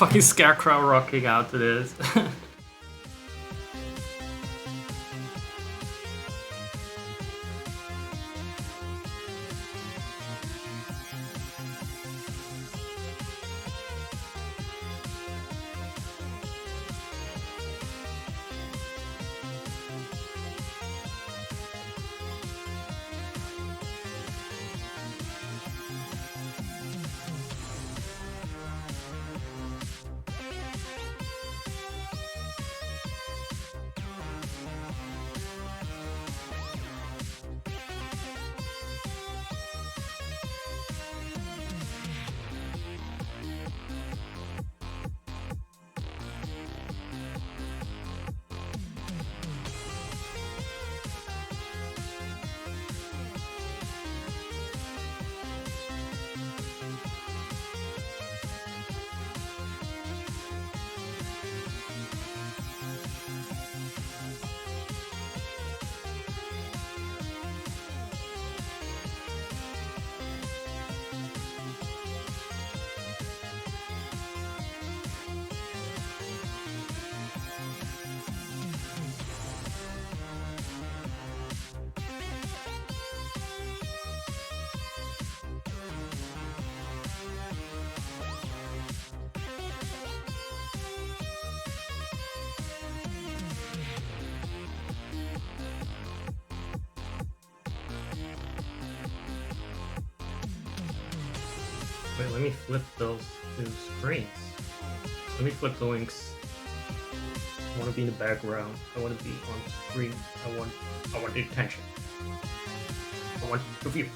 fucking Scarecrow rocking out to this. Wait, let me flip those two screens. Let me flip the links. I want to be in the background. I want to be on screen. I want the attention. I want the view.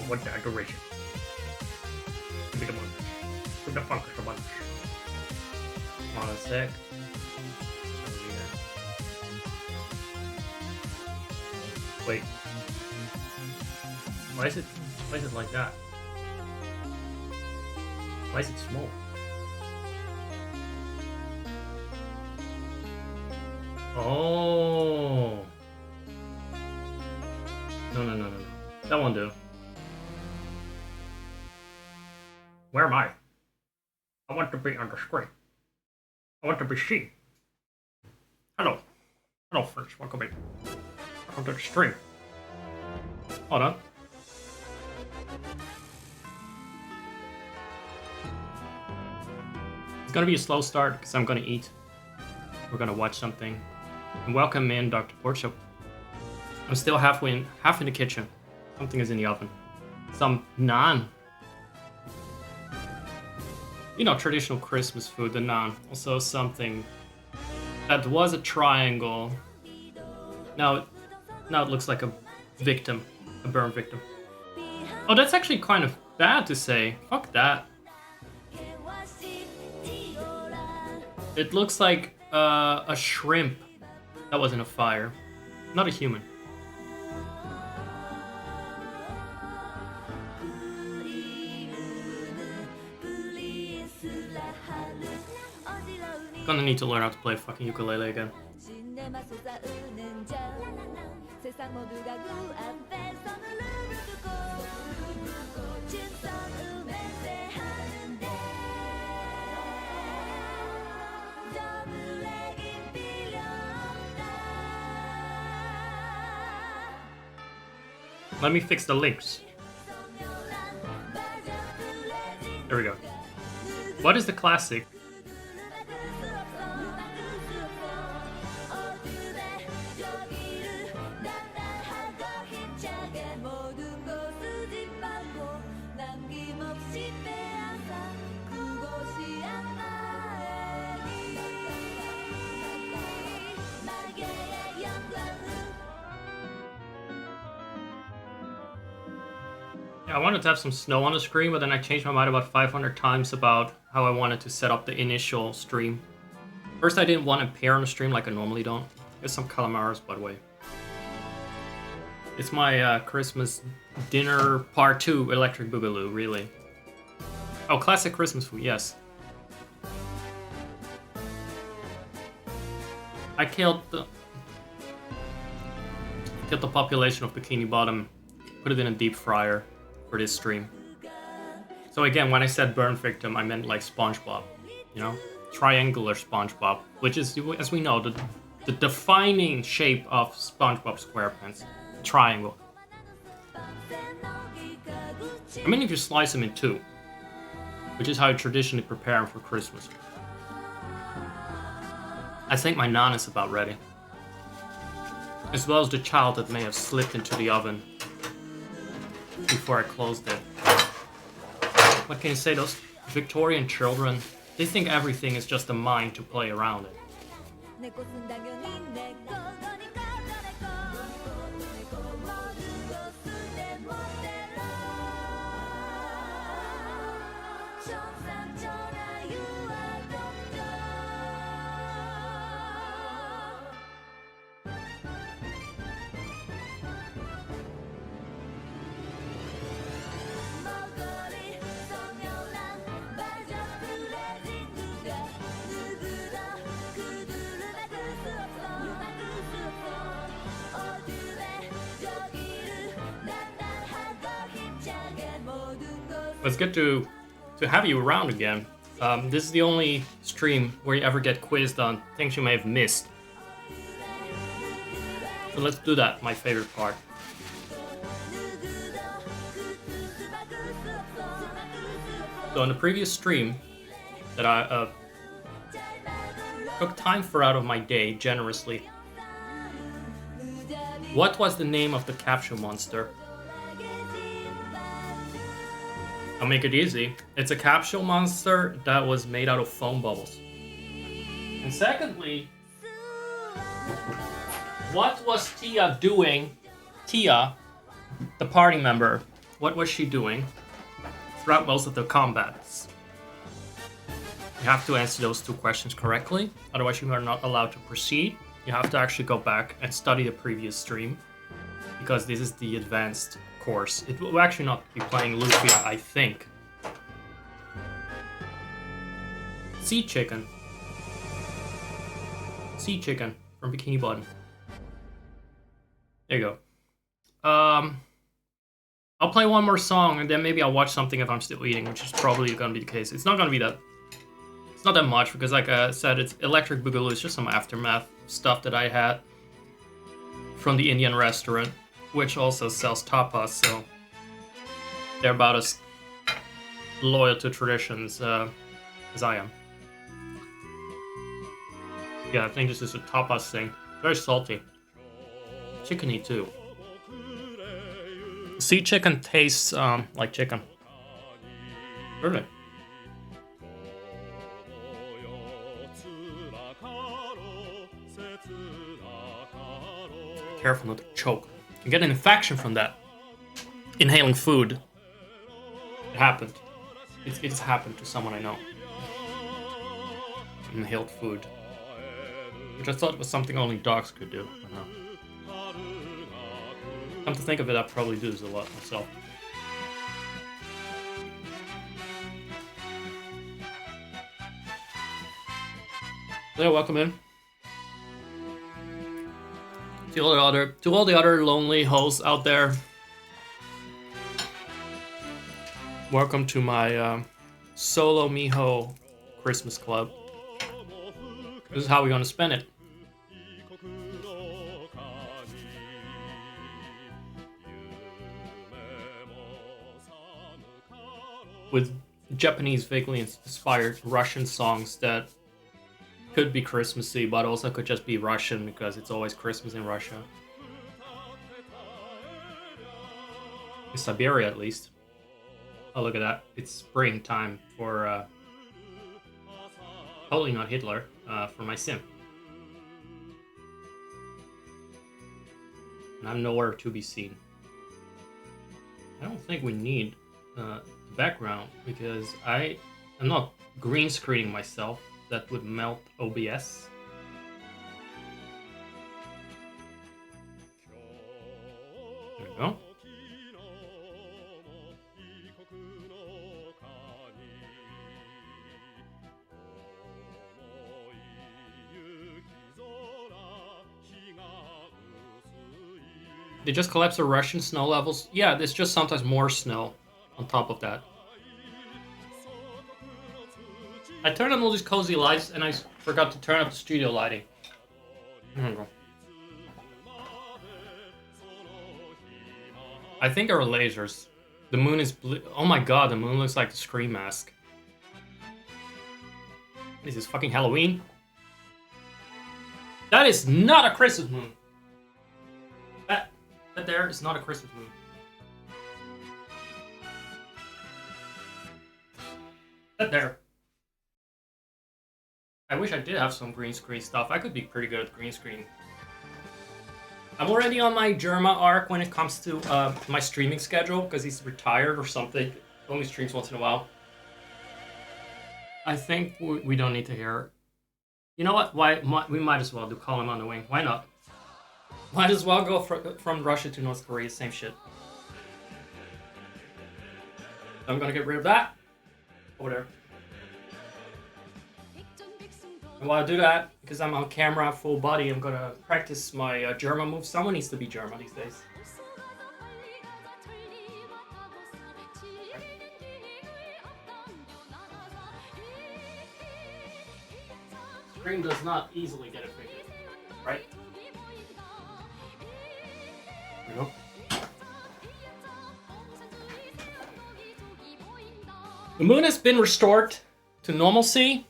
I want the adoration. Give me the bunch. Give the funkers a bunch. Hold on a sec. Wait. Why is it like that? Why is it small? Oh. No. That won't do. Where am I? I want to be on the screen. I want to be seen. Hello. Hello, friends. Welcome in. Welcome to the stream. Hold on. It's gonna be a slow start because I'm gonna eat. We're gonna watch something. And welcome in, Dr. Porkchop. I'm still half in the kitchen. Something is in the oven. Some naan. You know, traditional Christmas food, the naan. Also something that was a triangle. Now it looks like a victim, a burn victim. Oh, that's actually kind of bad to say. Fuck that. It looks like a shrimp that was in a fire, not a human. Gonna need to learn how to play fucking ukulele again. Let me fix the links. There we go. What is the classic? I wanted to have some snow on the screen, but then I changed my mind about 500 times about how I wanted to set up the initial stream. First, I didn't want a pair on the stream like I normally don't. There's some calamars, by the way. It's my Christmas dinner part 2 Electric Boogaloo, really. Oh, classic Christmas food, yes. I killed the population of Bikini Bottom, put it in a deep fryer for this stream. So again, when I said burn victim, I meant like SpongeBob, you know? Triangular SpongeBob, which is, as we know, the defining shape of SpongeBob SquarePants, triangle. I mean, if you slice them in two, which is how you traditionally prepare them for Christmas. I think my naan is about ready. As well as the child that may have slipped into the oven before I closed it. What can you say, those Victorian children, they think everything is just a mine to play around in. It's good to have you around again. This is the only stream where you ever get quizzed on things you may have missed. So let's do that, my favorite part. So in the previous stream that I took time for out of my day generously, what was the name of the capsule monster? I'll make it easy. It's a capsule monster that was made out of foam bubbles. And secondly, what was Tia doing? Tia, the party member, what was she doing throughout most of the combats? You have to answer those two questions correctly, otherwise you are not allowed to proceed. You have to actually go back and study the previous stream, because this is the advanced course. It will actually not be playing Lufia, I think. Sea Chicken. Sea Chicken from Bikini Bottom. There you go. I'll play one more song and then maybe I'll watch something if I'm still eating, which is probably gonna be the case. It's not gonna be that. It's not that much because, like I said, it's Electric Boogaloo. It's just some aftermath stuff that I had from the Indian restaurant, which also sells tapas, so they're about as loyal to traditions as I am. Yeah, I think this is a tapas thing. Very salty. Chickeny too. Sea chicken tastes like chicken. Really. Careful not to choke. You get an infection from that. Inhaling food. It happened. It's happened to someone I know. Inhaled food. Which I thought was something only dogs could do. I don't know. Come to think of it, I probably do this a lot myself. Yeah, welcome in. To all the other lonely hosts out there, welcome to my solo Miho Christmas Club. This is how we're gonna spend it. With Japanese vaguely inspired Russian songs that could be Christmassy, but also could just be Russian because it's always Christmas in Russia. In Siberia, at least. Oh, look at that. It's springtime for, totally not Hitler, for my sim. And I'm nowhere to be seen. I don't think we need the background because I'm not green screening myself. That would melt OBS. There we go. They just collapse the Russian snow levels? Yeah, there's just sometimes more snow on top of that. I turned on all these cozy lights and I forgot to turn up the studio lighting. There we go. I think there are lasers. The moon is blue. Oh my god, the moon looks like the Scream mask. Is this fucking Halloween? That is not a Christmas moon. That there is not a Christmas moon. That there. I wish I did have some green screen stuff. I could be pretty good at green screen. I'm already on my Germa arc when it comes to my streaming schedule because he's retired or something. Only streams once in a while. I think we don't need to hear. You know what? We might as well do Call Him on the Wing. Why not? Might as well go from Russia to North Korea. Same shit. I'm gonna get rid of that. Over there. And while I do that, because I'm on camera full body, I'm gonna practice my German moves. Someone needs to be German these days. Scream does not easily get it figured, right? There we go. The moon has been restored to normalcy.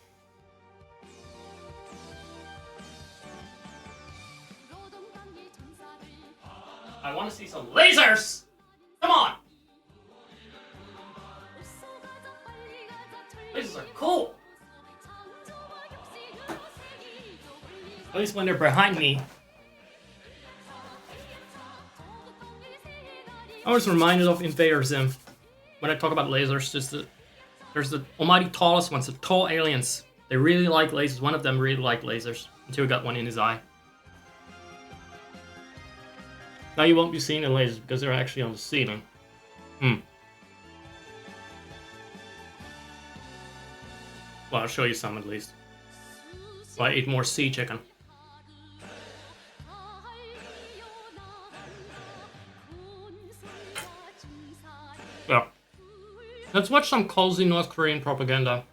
I want to see some lasers! Come on! Lasers are cool! At least when they're behind me. I was reminded of Invader Zim. When I talk about lasers, there's the almighty tallest ones, the tall aliens. They really like lasers. One of them really liked lasers. Until he got one in his eye. Now you won't be seeing the lasers because they're actually on the ceiling. Well, I'll show you some at least. So I ate more sea chicken. Yeah. Let's watch some cozy North Korean propaganda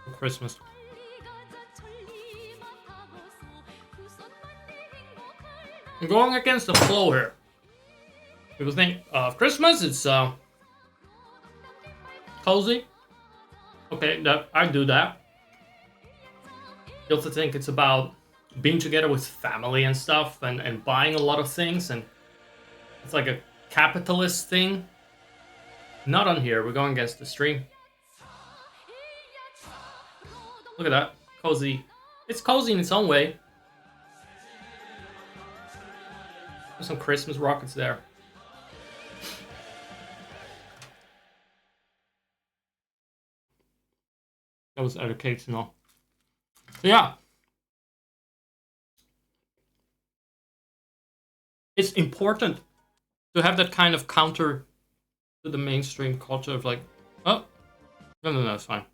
for Christmas. I'm going against the flow here. People think Christmas, it's cozy. Okay, I do that. You also think it's about being together with family and stuff and buying a lot of things, and it's like a capitalist thing. Not on here, we're going against the stream. Look at that, cozy. It's cozy in its own way. There's some Christmas rockets there. That was educational. So yeah. It's important to have that kind of counter to the mainstream culture of like, oh, no, it's fine.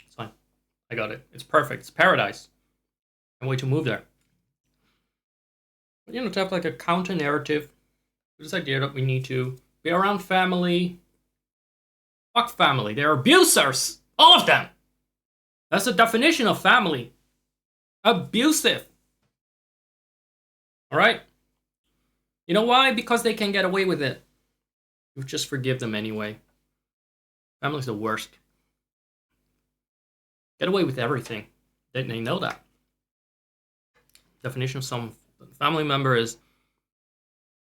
It's fine. I got it. It's perfect. It's paradise. Can't wait to move there. But, to have like a counter narrative, this idea that we need to be around family. Fuck family. They're abusers. All of them. That's the definition of family. Abusive. Alright? You know why? Because they can get away with it. You just forgive them anyway. Family's the worst. Get away with everything. They know that. Definition of some family member is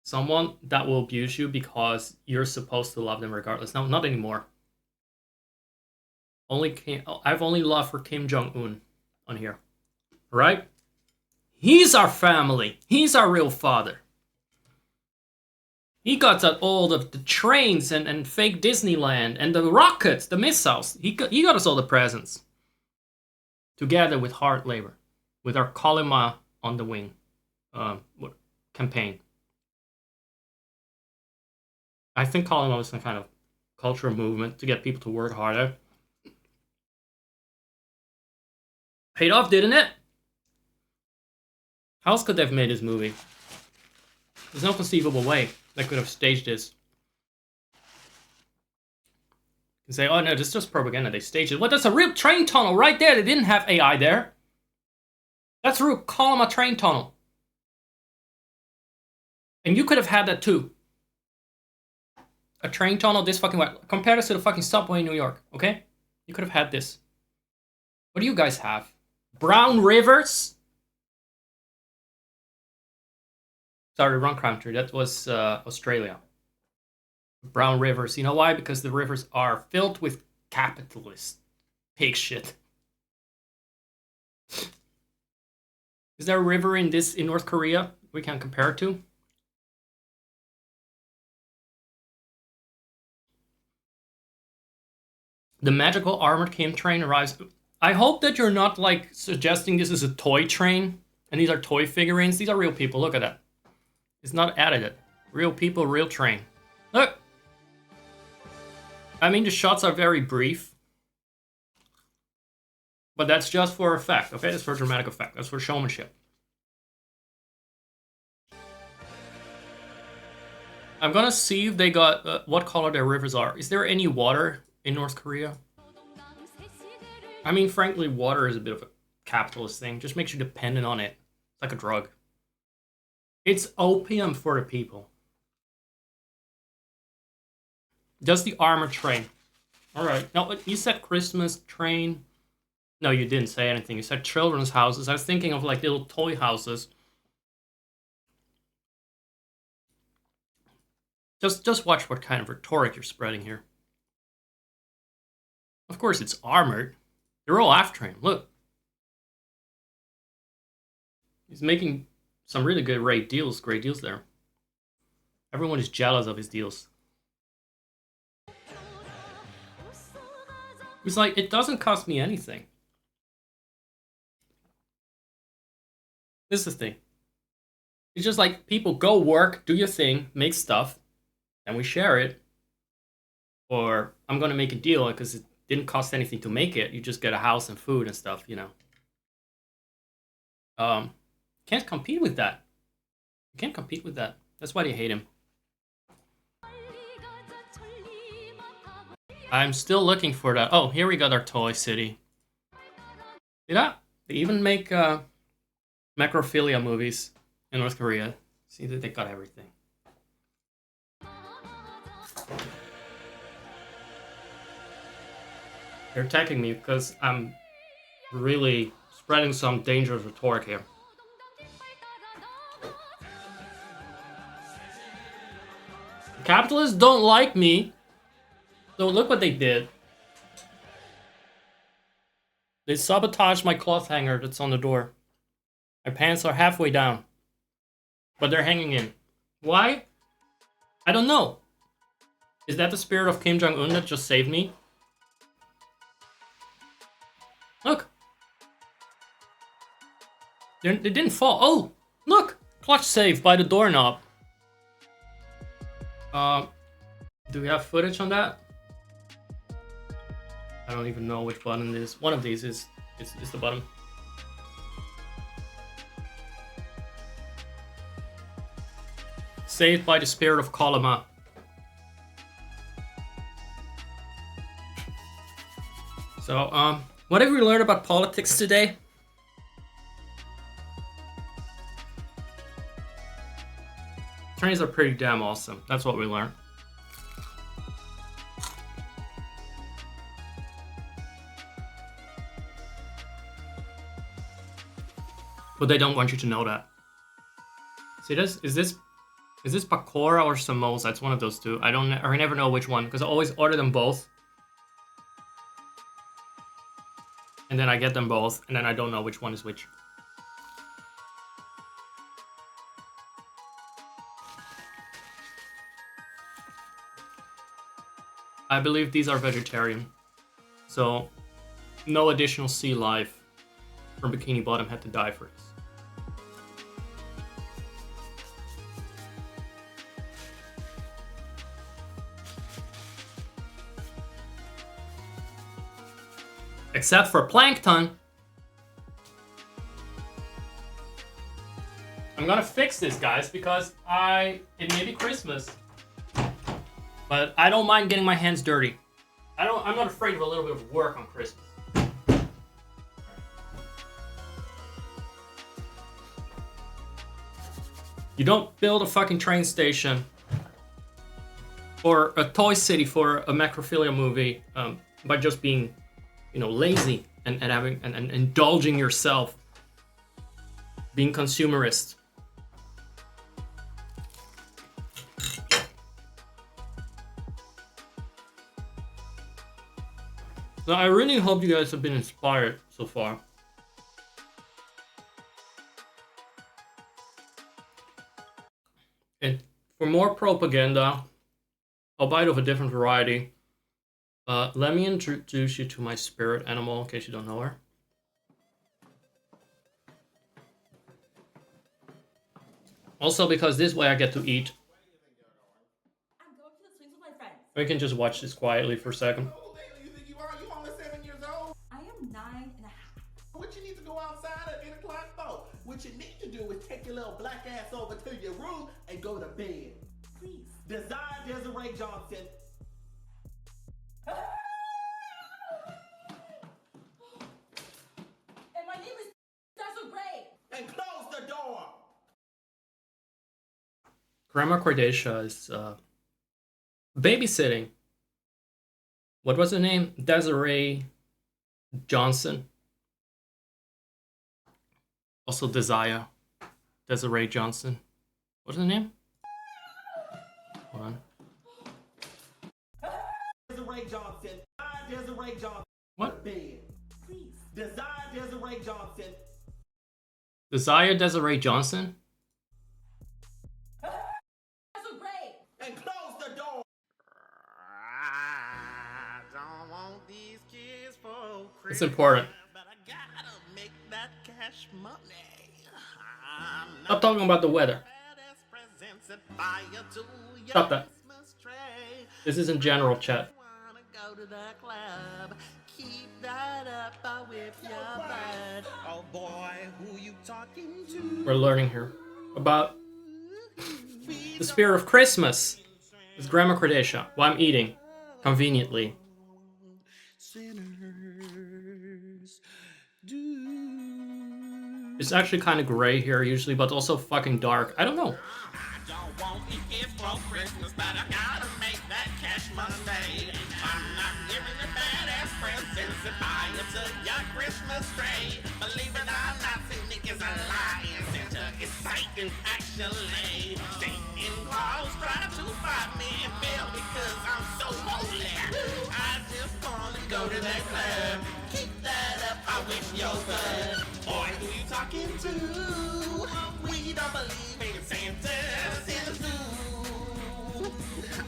someone that will abuse you because you're supposed to love them regardless. No, not anymore. I've only love for Kim Jong-un on here. Right? He's our family. He's our real father. He got all the trains and fake Disneyland and the rockets, the missiles. He got us all the presents. Together with hard labor. With our Kalima on the Wing campaign. I think Kalima was some kind of cultural movement to get people to work harder. Paid off, didn't it? How else could they have made this movie? There's no conceivable way they could have staged this. You can say, oh no, this is just propaganda, they staged it. Well, that's a real train tunnel right there. They didn't have AI there. That's real, call them a train tunnel. And you could have had that too. A train tunnel this fucking way. Compare this to the fucking subway in New York, okay? You could have had this. What do you guys have? Brown rivers? Sorry, wrong country. That was Australia. Brown rivers. You know why? Because the rivers are filled with capitalist pig shit. Is there a river in North Korea we can compare it to? The magical armored Kim train arrives. I hope that you're not like suggesting this is a toy train and these are toy figurines. These are real people. Look at that. It's not edited. Real people, real train. Look. I mean, the shots are very brief. But that's just for effect, okay? That's for dramatic effect. That's for showmanship. I'm gonna see if they got what color their rivers are. Is there any water in North Korea? I mean, frankly, water is a bit of a capitalist thing. Just makes you dependent on it. It's like a drug. It's opium for the people. Does the armor train? Alright. No, you said Christmas train. No, you didn't say anything. You said children's houses. I was thinking of like little toy houses. Just watch what kind of rhetoric you're spreading here. Of course, it's armored. They're all after him. Look. He's making some really good great deals there. Everyone is jealous of his deals. He's like, it doesn't cost me anything. This is the thing. It's just like, people go work, do your thing, make stuff, and we share it. Or I'm gonna make a deal because it didn't cost anything to make it. You just get a house and food and stuff, you know. Can't compete with that. You can't compete with that. That's why they hate him. I'm still looking for that. Oh, here we got our toy city. See that? They even make macrophilia movies in North Korea. See that they got everything. They're attacking me because I'm really spreading some dangerous rhetoric here. Capitalists don't like me. So look what they did. They sabotaged my cloth hanger that's on the door. My pants are halfway down. But they're hanging in. Why? I don't know. Is that the spirit of Kim Jong-un that just saved me? Look. They didn't fall. Oh, look. Clutch save by the doorknob. Do we have footage on that? I don't even know which button it is. One of these is the button. Saved by the spirit of Kolima. So, what have we learned about politics today? Trains are pretty damn awesome. That's what we learned. But they don't want you to know that. See this? Is this pakora or samosa? It's one of those two. I never know which one because I always order them both. And then I get them both, and then I don't know which one is which. I believe these are vegetarian. So, no additional sea life from Bikini Bottom had to die for this. Except for plankton. I'm gonna fix this, guys, because it may be Christmas, but I don't mind getting my hands dirty. I'm not afraid of a little bit of work on Christmas. You don't build a fucking train station or a toy city for a macrophilia movie by just being, lazy and having and indulging yourself, being consumerist. So I really hope you guys have been inspired so far. And for more propaganda, albeit of a different variety, let me introduce you to my spirit animal, in case you don't know her. Also, because this way I get to eat. I'm going to the swings with my friends. We can just watch this quietly for a second. You think you are? You only 7 years old? I am 9 and a half. What you need to go outside at 8 o'clock for? What you need to do is take your little black ass over to your room and go to bed. Please. Desire Desiree Johnson. And my name is Desiree. And close the door. Grandma Cordacia is babysitting. What was her name? Desiree Johnson. Also Desire. Desiree Johnson. What's her name? Hold on. Desiree Johnson. Desiree Johnson. What? Bed. Please. Desire Desiree Johnson. Desire Desiree Johnson? Desiree. And close the door. I don't want these kids for Christmas. It's important. But I gotta make that cash money. I'm Stop talking about the weather. badass presents that fire to your Stop that. Christmas tree. This is in general chat. Wanna go to the club? Keep that up, I'll whip your butt. Oh boy, who you talking to? We're learning here about the spirit of Christmas. It's Grandma Cordacia while I'm eating, conveniently. Sinners do. It's actually kind of gray here usually, but also fucking dark. I don't know. I don't want it here for Christmas, but I gotta make that cash Monday. I'm not giving you badass presents if I to your Christmas tree. Believe it or not, St. Nick is a lying Santa is Satan actually. Satan Claus tried to find me and fail because I'm so holy. I just wanna go to that club. Keep that up, I wish your bud. Boy, who you talking to? We don't believe in Santa's in the zoo.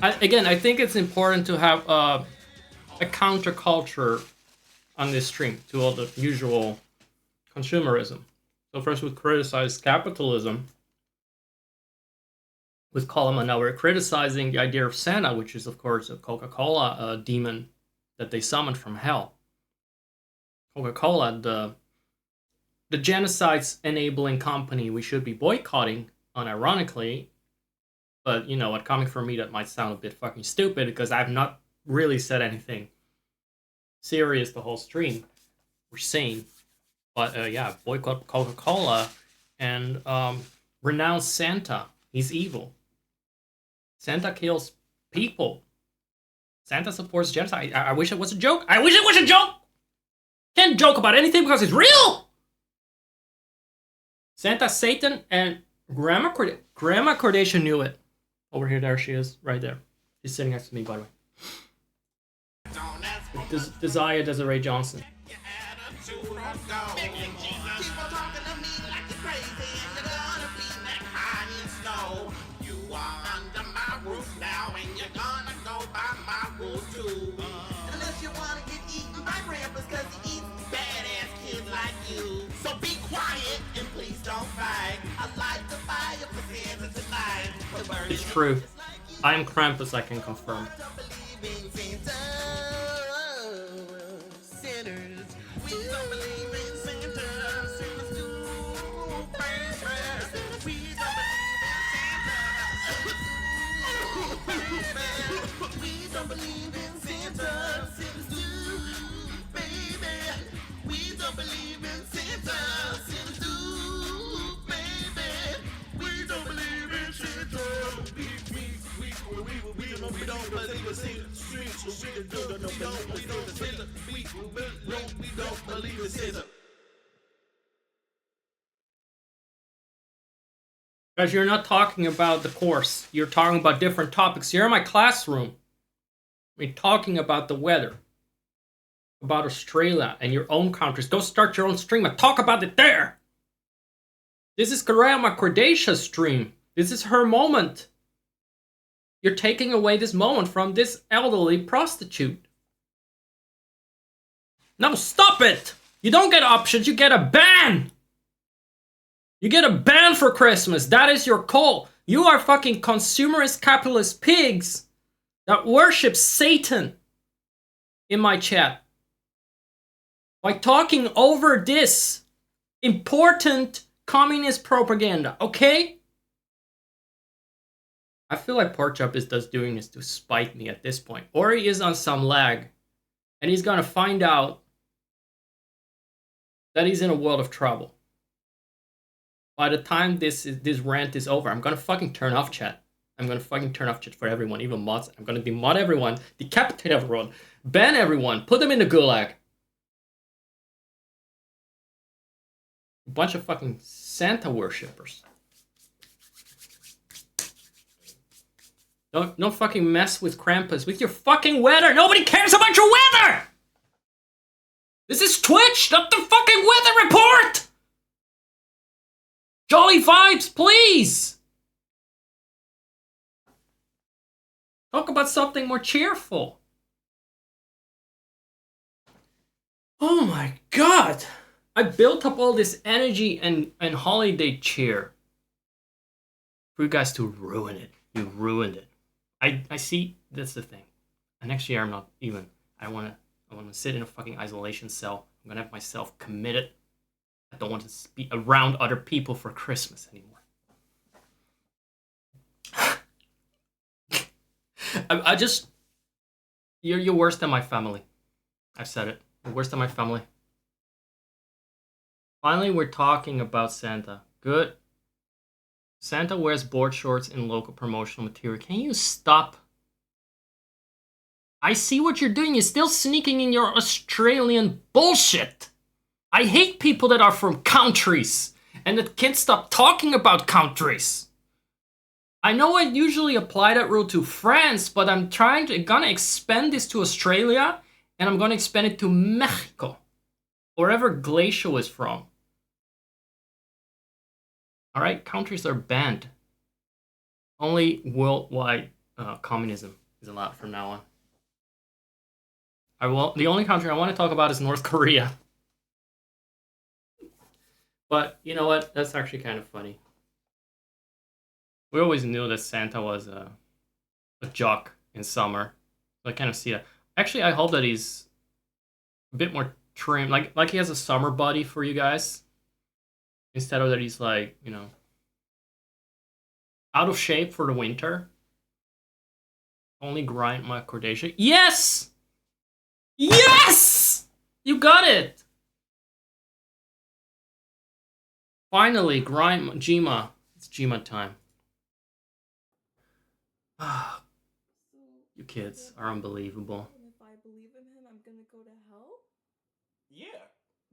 I think it's important to have a counterculture on this stream to all the usual consumerism. So first we criticize capitalism with Column, and now we're criticizing the idea of Santa, which is of course a Coca-Cola demon that they summoned from hell. Coca-Cola, the genocide's enabling company we should be boycotting, unironically. But you know what, coming from me, that might sound a bit fucking stupid because I've not really said anything serious the whole stream. We're sane. But yeah, boycott Coca-Cola and renounce Santa. He's evil. Santa kills people. Santa supports genocide. I wish it was a joke. I wish it was a joke! Can't joke about anything because it's real! Santa, Satan, and Grandma Cordacia knew it. Over here, there she is, right there. She's sitting next to me, by the way. Desire Desiree Johnson. Unless you wanna get eaten by Krampus cause he eats badass kids like you. So be quiet and please don't fight. I light the fire for Santa tonight. It's true. I am Krampus, I can confirm. Sinners, we don't believe in Santa. Sinners do. We don't believe in Santa. We don't believe in Santa. criticism. Because you're not talking about the course. You're talking about different topics. You're in my classroom. We're talking about the weather. About Australia and your own countries. Don't start your own stream and talk about it there. This is Grandma Cordatia's stream. This is her moment. You're taking away this moment from this elderly prostitute. No, stop it! You don't get options, you get a ban! You get a ban for Christmas. That is your call. You are fucking consumerist capitalist pigs that worship Satan in my chat. By talking over this important communist propaganda, okay? I feel like Porkchop is just doing this to spite me at this point. Or he is on some lag. And he's gonna find out that he's in a world of trouble. By the time this rant is over, I'm gonna fucking turn off chat. I'm gonna fucking turn off chat for everyone, even mods. I'm gonna demod everyone, decapitate everyone, ban everyone, put them in the gulag. A bunch of fucking Santa worshippers. Don't fucking mess with Krampus with your fucking weather. Nobody cares about your weather! This is Twitch, not the fucking weather report! Jolly vibes, please! Talk about something more cheerful. Oh my god! I built up all this energy and holiday cheer for you guys to ruin it. You ruined it. I see, that's the thing. And next year I'm not even. I wanna sit in a fucking isolation cell. I'm gonna have myself committed. I don't want to be around other people for Christmas anymore. I just, you're worse than my family. I've said it. You're worse than my family. Finally, we're talking about Santa. Good. Santa wears board shorts in local promotional material. Can you stop? I see what you're doing. You're still sneaking in your Australian bullshit. I hate people that are from countries and that can't stop talking about countries. I know I usually apply that rule to France, but I'm gonna expand this to Australia, and I'm gonna expand it to Mexico, wherever Glacial is from. Alright, countries are banned. Only worldwide communism is allowed from now on. The only country I want to talk about is North Korea. But you know what? That's actually kind of funny. We always knew that Santa was a jock in summer. So I kind of see that. Actually, I hope that he's a bit more trim. Like he has a summer body for you guys. Instead of that he's like, you know, out of shape for the winter. Only grind my Cordacia. Yes! Yes! You got it! Finally, grind Jima. It's Jima time. You kids are unbelievable. And if I believe in him, I'm gonna go to hell? Yeah.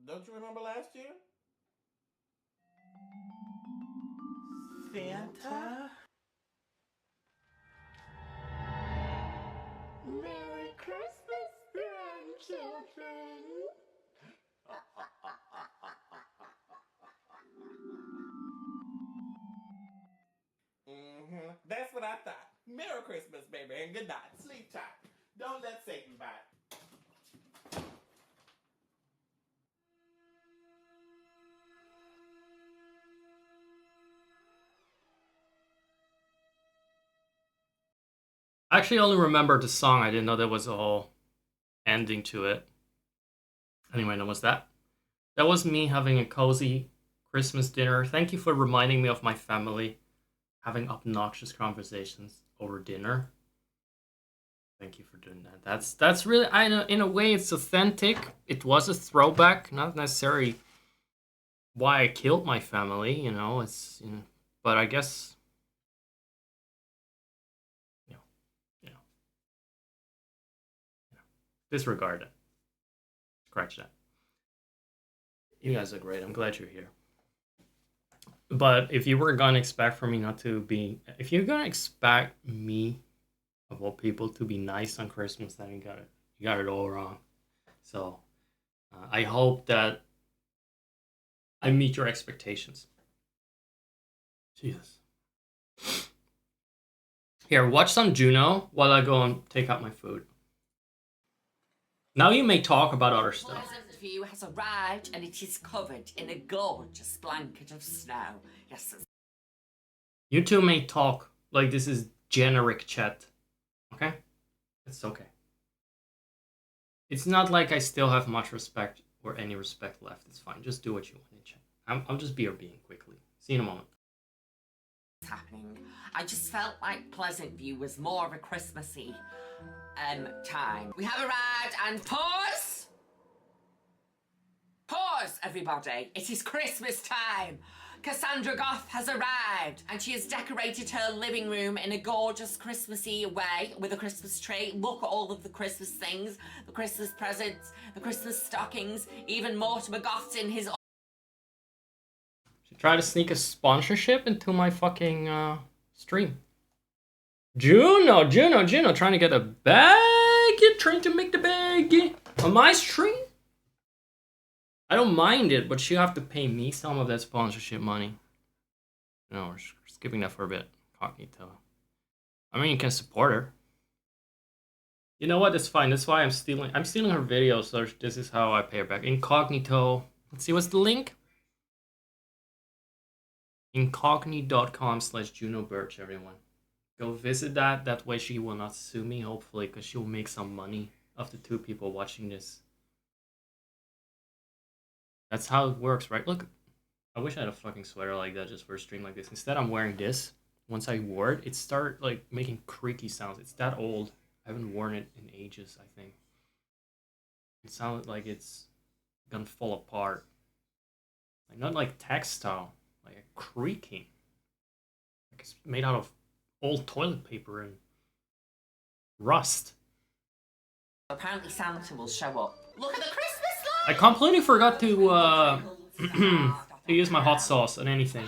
Don't you remember last year? Santa? Merry Christmas, grandchildren! That's what I thought. Merry Christmas, baby, and good night. Sleep tight. Don't let Satan bite. I actually only remembered the song. I didn't know there was a whole ending to it. Anyway, that was that. That was me having a cozy Christmas dinner. Thank you for reminding me of my family having obnoxious conversations over dinner. Thank you for doing that. That's really, I know, in a way it's authentic. It was a throwback, not necessarily why I killed my family, you know, it's, you know, but I guess, you know, disregard it. Scratch that. You guys are great. I'm glad you're here. But if you were gonna expect for me not to be, if you're gonna expect me, of all people, to be nice on Christmas, then you got it all wrong. So I hope that I meet your expectations. Jesus. Here, watch some Juno while I go and take out my food. Now you may talk about other stuff. Pleasant View has arrived and it is covered in a gorgeous blanket of snow. Yes, You two may talk like this is generic chat. Okay? It's okay. It's not like I still have much respect or any respect left. It's fine. Just do what you want in chat. I'll just BRBing quickly. See you in a moment. happening. I just felt like Pleasant View was more of a Christmassy time. We have arrived and pause! Pause, everybody. It is Christmas time. Cassandra Goth has arrived and she has decorated her living room in a gorgeous Christmassy way with a Christmas tree. Look at all of the Christmas things, the Christmas presents, the Christmas stockings, even Mortimer Goth's in his... Should try to sneak a sponsorship into my fucking stream. Juno, trying to get a bag. You're trying to make the bag on my stream. I don't mind it, but you have to pay me some of that sponsorship money. No, we're skipping that for a bit. Cognito. I mean, you can support her. You know what? It's fine. That's why I'm stealing her videos. So this is how I pay her back. Incognito. Let's see. What's the link? Incogni.com/JunoBirch. Everyone, go visit that. That way she will not sue me. Hopefully, because she'll make some money of the 2 people watching this. That's how it works, right? Look, I wish I had a fucking sweater like that just for a stream like this. Instead, I'm wearing this. Once I wore it, it started like making creaky sounds. It's that old. I haven't worn it in ages, I think. It sounded like it's gonna fall apart. Like not like textile, like a creaking. Like it's made out of old toilet paper and rust. Apparently Santa will show up. Look at the Christmas lights! I completely forgot to to use my hot sauce on anything.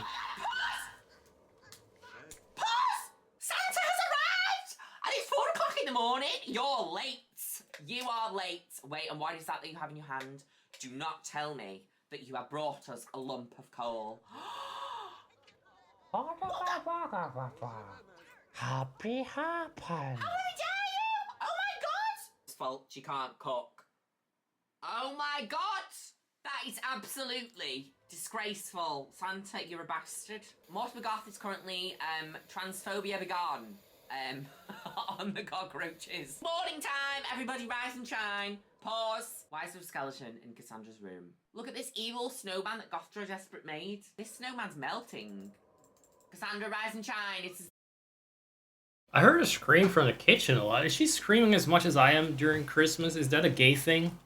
Pause! Santa has arrived! And it's 4 o'clock in the morning. You're late. You are late. Wait, and what is that you have in your hand? Do not tell me that you have brought us a lump of coal. Happy happen. How dare you? Oh my god! It's fault she can't cook. Oh my god! That is absolutely disgraceful. Santa, you're a bastard. Mortimer Goth is currently transphobia begun on the cockroaches. Morning time, everybody rise and shine. Pause. Why is there a skeleton in Cassandra's room? Look at this evil snowman that Gothra Desperate made. This snowman's melting. Cassandra, rise and shine. It's... I heard her scream from the kitchen a lot. Is she screaming as much as I am during Christmas? Is that a gay thing?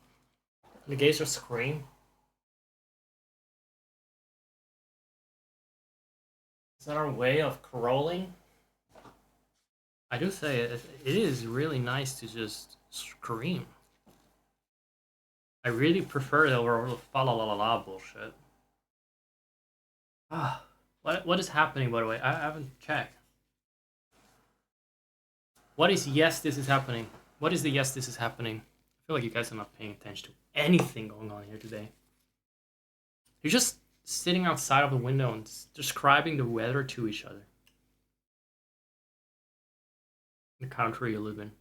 The gays just scream? Is that our way of crawling? I do say it is really nice to just scream. I really prefer that over the fa la la la la bullshit. Ah, what is happening, by the way? I haven't checked. What is yes, this is happening? What is the yes, this is happening? I feel like you guys are not paying attention to anything going on here today. You're just sitting outside of the window and describing the weather to each other. The country you live in.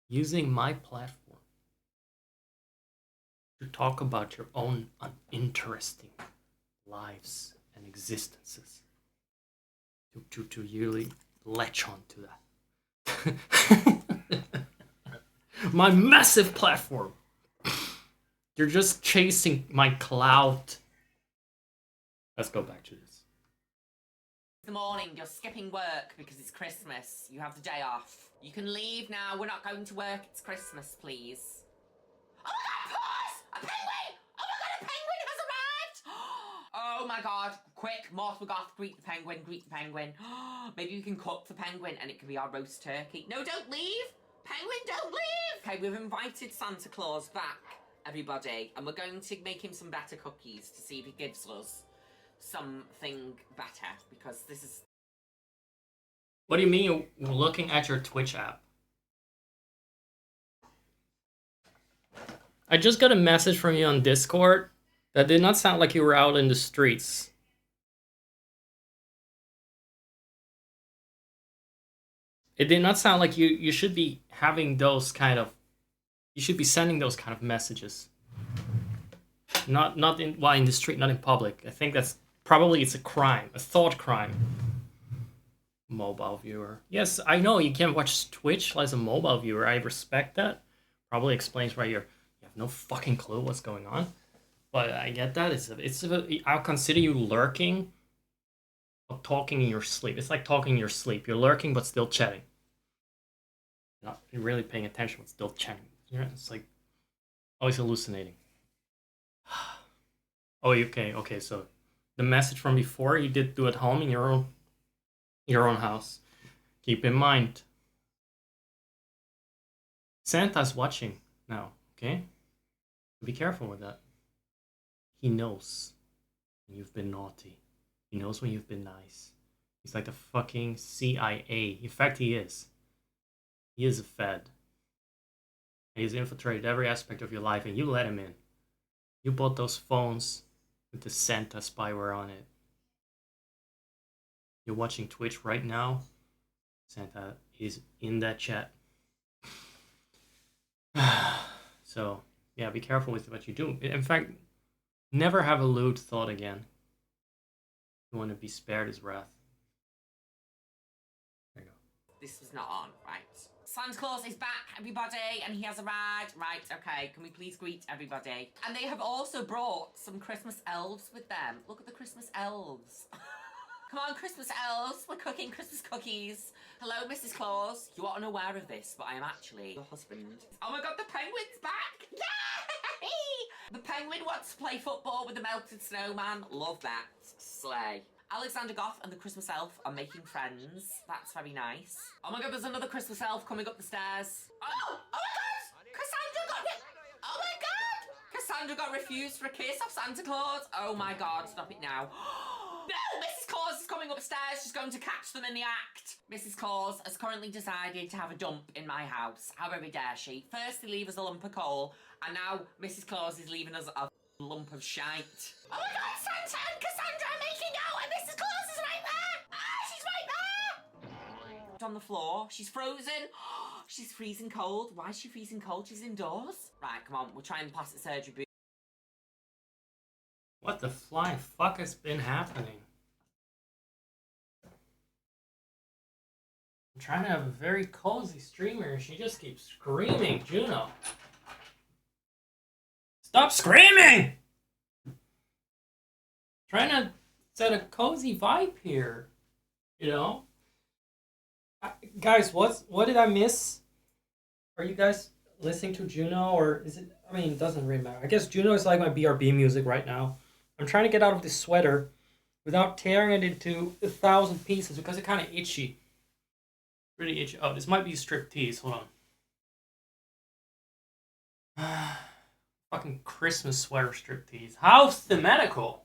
Using my platform to talk about your own uninteresting lives and existences. To really latch on to that. My massive platform. You're just chasing my clout. Let's go back to this. The morning, you're skipping work because it's Christmas. You have the day off. You can leave now. We're not going to work. It's Christmas, please. Oh my god, pause! A penguin! Oh my god, a penguin has arrived! Oh my god, quick, Mortimer Goth, greet the penguin, greet the penguin. Maybe we can cook the penguin and it can be our roast turkey. No, don't leave! Penguin, don't leave! Okay, we've invited Santa Claus back everybody, and we're going to make him some better cookies to see if he gives us something better, because this is... What do you mean you're looking at your Twitch app? I just got a message from you on Discord that did not sound like you were out in the streets. It did not sound like you should be having those kind of... You should be sending those kind of messages. Not in the street, not in public. I think that's probably it's a crime, a thought crime. Mobile viewer. Yes, I know you can't watch Twitch as a mobile viewer. I respect that. Probably explains why you have no fucking clue what's going on. But I get that. I'll consider you lurking or talking in your sleep. It's like talking in your sleep. You're lurking but still chatting. Not really paying attention but still chatting. Yeah, it's like always hallucinating. Oh, okay. So the message from before you did do at home in your own house. Keep in mind, Santa's watching now. Okay, be careful with that. He knows when you've been naughty. He knows when you've been nice. He's like the fucking CIA. In fact, he is. He is a Fed. And he's infiltrated every aspect of your life, and you let him in. You bought those phones with the Santa spyware on it. You're watching Twitch right now. Santa is in that chat. So, yeah, be careful with what you do. In fact, never have a lewd thought again. You want to be spared his wrath. There you go. This was not on, right? Santa Claus is back, everybody, and he has arrived. Right, okay, can we please greet everybody? And they have also brought some Christmas elves with them. Look at the Christmas elves. Come on, Christmas elves, we're cooking Christmas cookies. Hello, Mrs. Claus. You are unaware of this, but I am actually your husband. Oh my god, the penguin's back! Yay! The penguin wants to play football with the melted snowman. Love that. Slay. Alexander Goth and the Christmas elf are making friends. That's very nice. Oh my god, there's another Christmas elf coming up the stairs. Oh my god! Oh my god! Cassandra got refused for a kiss off Santa Claus. Oh my god, stop it now. No! Mrs. Claus is coming upstairs. She's going to catch them in the act. Mrs. Claus has currently decided to have a dump in my house. How very dare she? First they leave us a lump of coal, and now Mrs. Claus is leaving us a lump of shite. Oh my god, Santa and Cassandra are making out, and Mrs. Claus is right there! Ah, she's right there! She's on the floor. She's frozen. She's freezing cold. Why is she freezing cold? She's indoors. Right, come on. We'll try and pass the surgery booth. What the flying fuck has been happening? I'm trying to have a very cozy streamer and she just keeps screaming, Juno. Stop screaming! Trying to set a cozy vibe here, you know? Guys, what did I miss? Are you guys listening to Juno, or is it? I mean, it doesn't really matter. I guess Juno is like my BRB music right now. I'm trying to get out of this sweater without tearing it into 1,000 pieces because it's kind of itchy. Really itchy. Oh, this might be striptease. Hold on. Fucking Christmas sweater striptease. How thematical.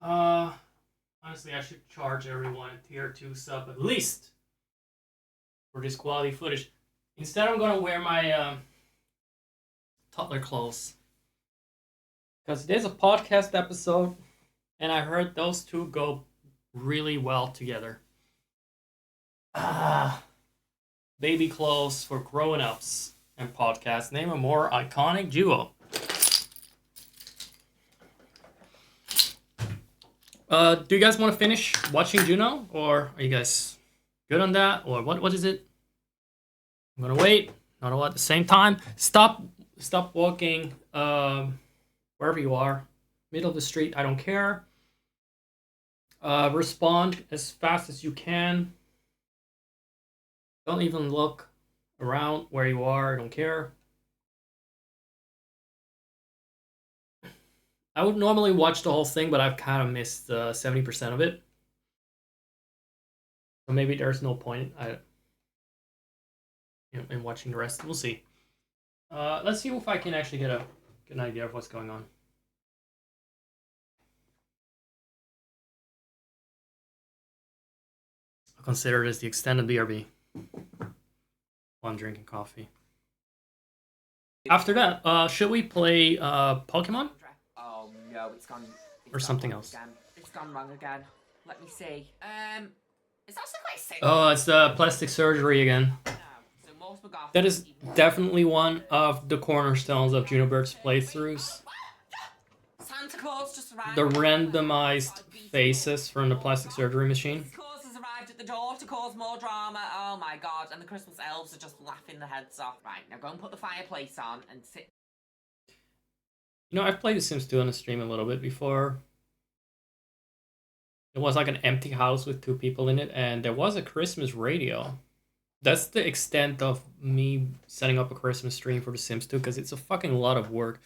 Honestly, I should charge everyone a tier 2 sub at least for this quality footage. Instead, I'm gonna wear my toddler clothes because it is a podcast episode, and I heard those two go really well together. Baby clothes for grown-ups and podcasts. Name a more iconic duo. Do you guys want to finish watching Juno, or are you guys good on that, or what is it? I'm gonna wait. Not all at the same time. Stop walking wherever you are, middle of the street. I don't care. Respond as fast as you can. Don't even look around where you are. I don't care. I would normally watch the whole thing, but I've kind of missed 70% of it. So maybe there's no point in watching the rest. We'll see. Let's see if I can actually get an idea of what's going on. I'll consider this the extended BRB while I'm drinking coffee. After that, should we play Pokemon? Oh no, it's gone. Or something else? Again. It's gone wrong again. Let me see. Is that quite sick? Oh, it's the plastic surgery again. No. So Morse McGoth That is definitely one of the cornerstones of Junobird's playthroughs. Santa Claus just arrived. The randomized faces from the plastic surgery machine. Santa Claus has arrived at the door to cause more drama. Oh my god! And the Christmas elves are just laughing their heads off. Right now, go and put the fireplace on and sit. You know, I've played The Sims 2 on the stream a little bit before. It was like an empty house with 2 people in it, and there was a Christmas radio. That's the extent of me setting up a Christmas stream for The Sims 2, because it's a fucking lot of work.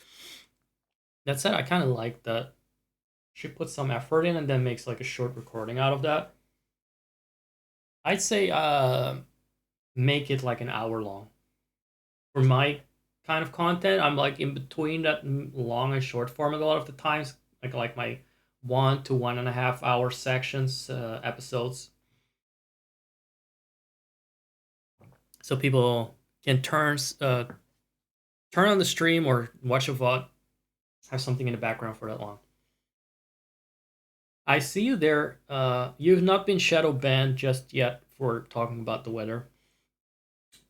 That said, I kind of like that. She puts some effort in and then makes like a short recording out of that. I'd say make it like an hour long. For my kind of content, I'm like in between that long and short format a lot of the times. Like my 1 to 1.5 hour sections, episodes. So people can turn on the stream or watch a VOD, have something in the background for that long. I see you there. You've not been shadow banned just yet for talking about the weather.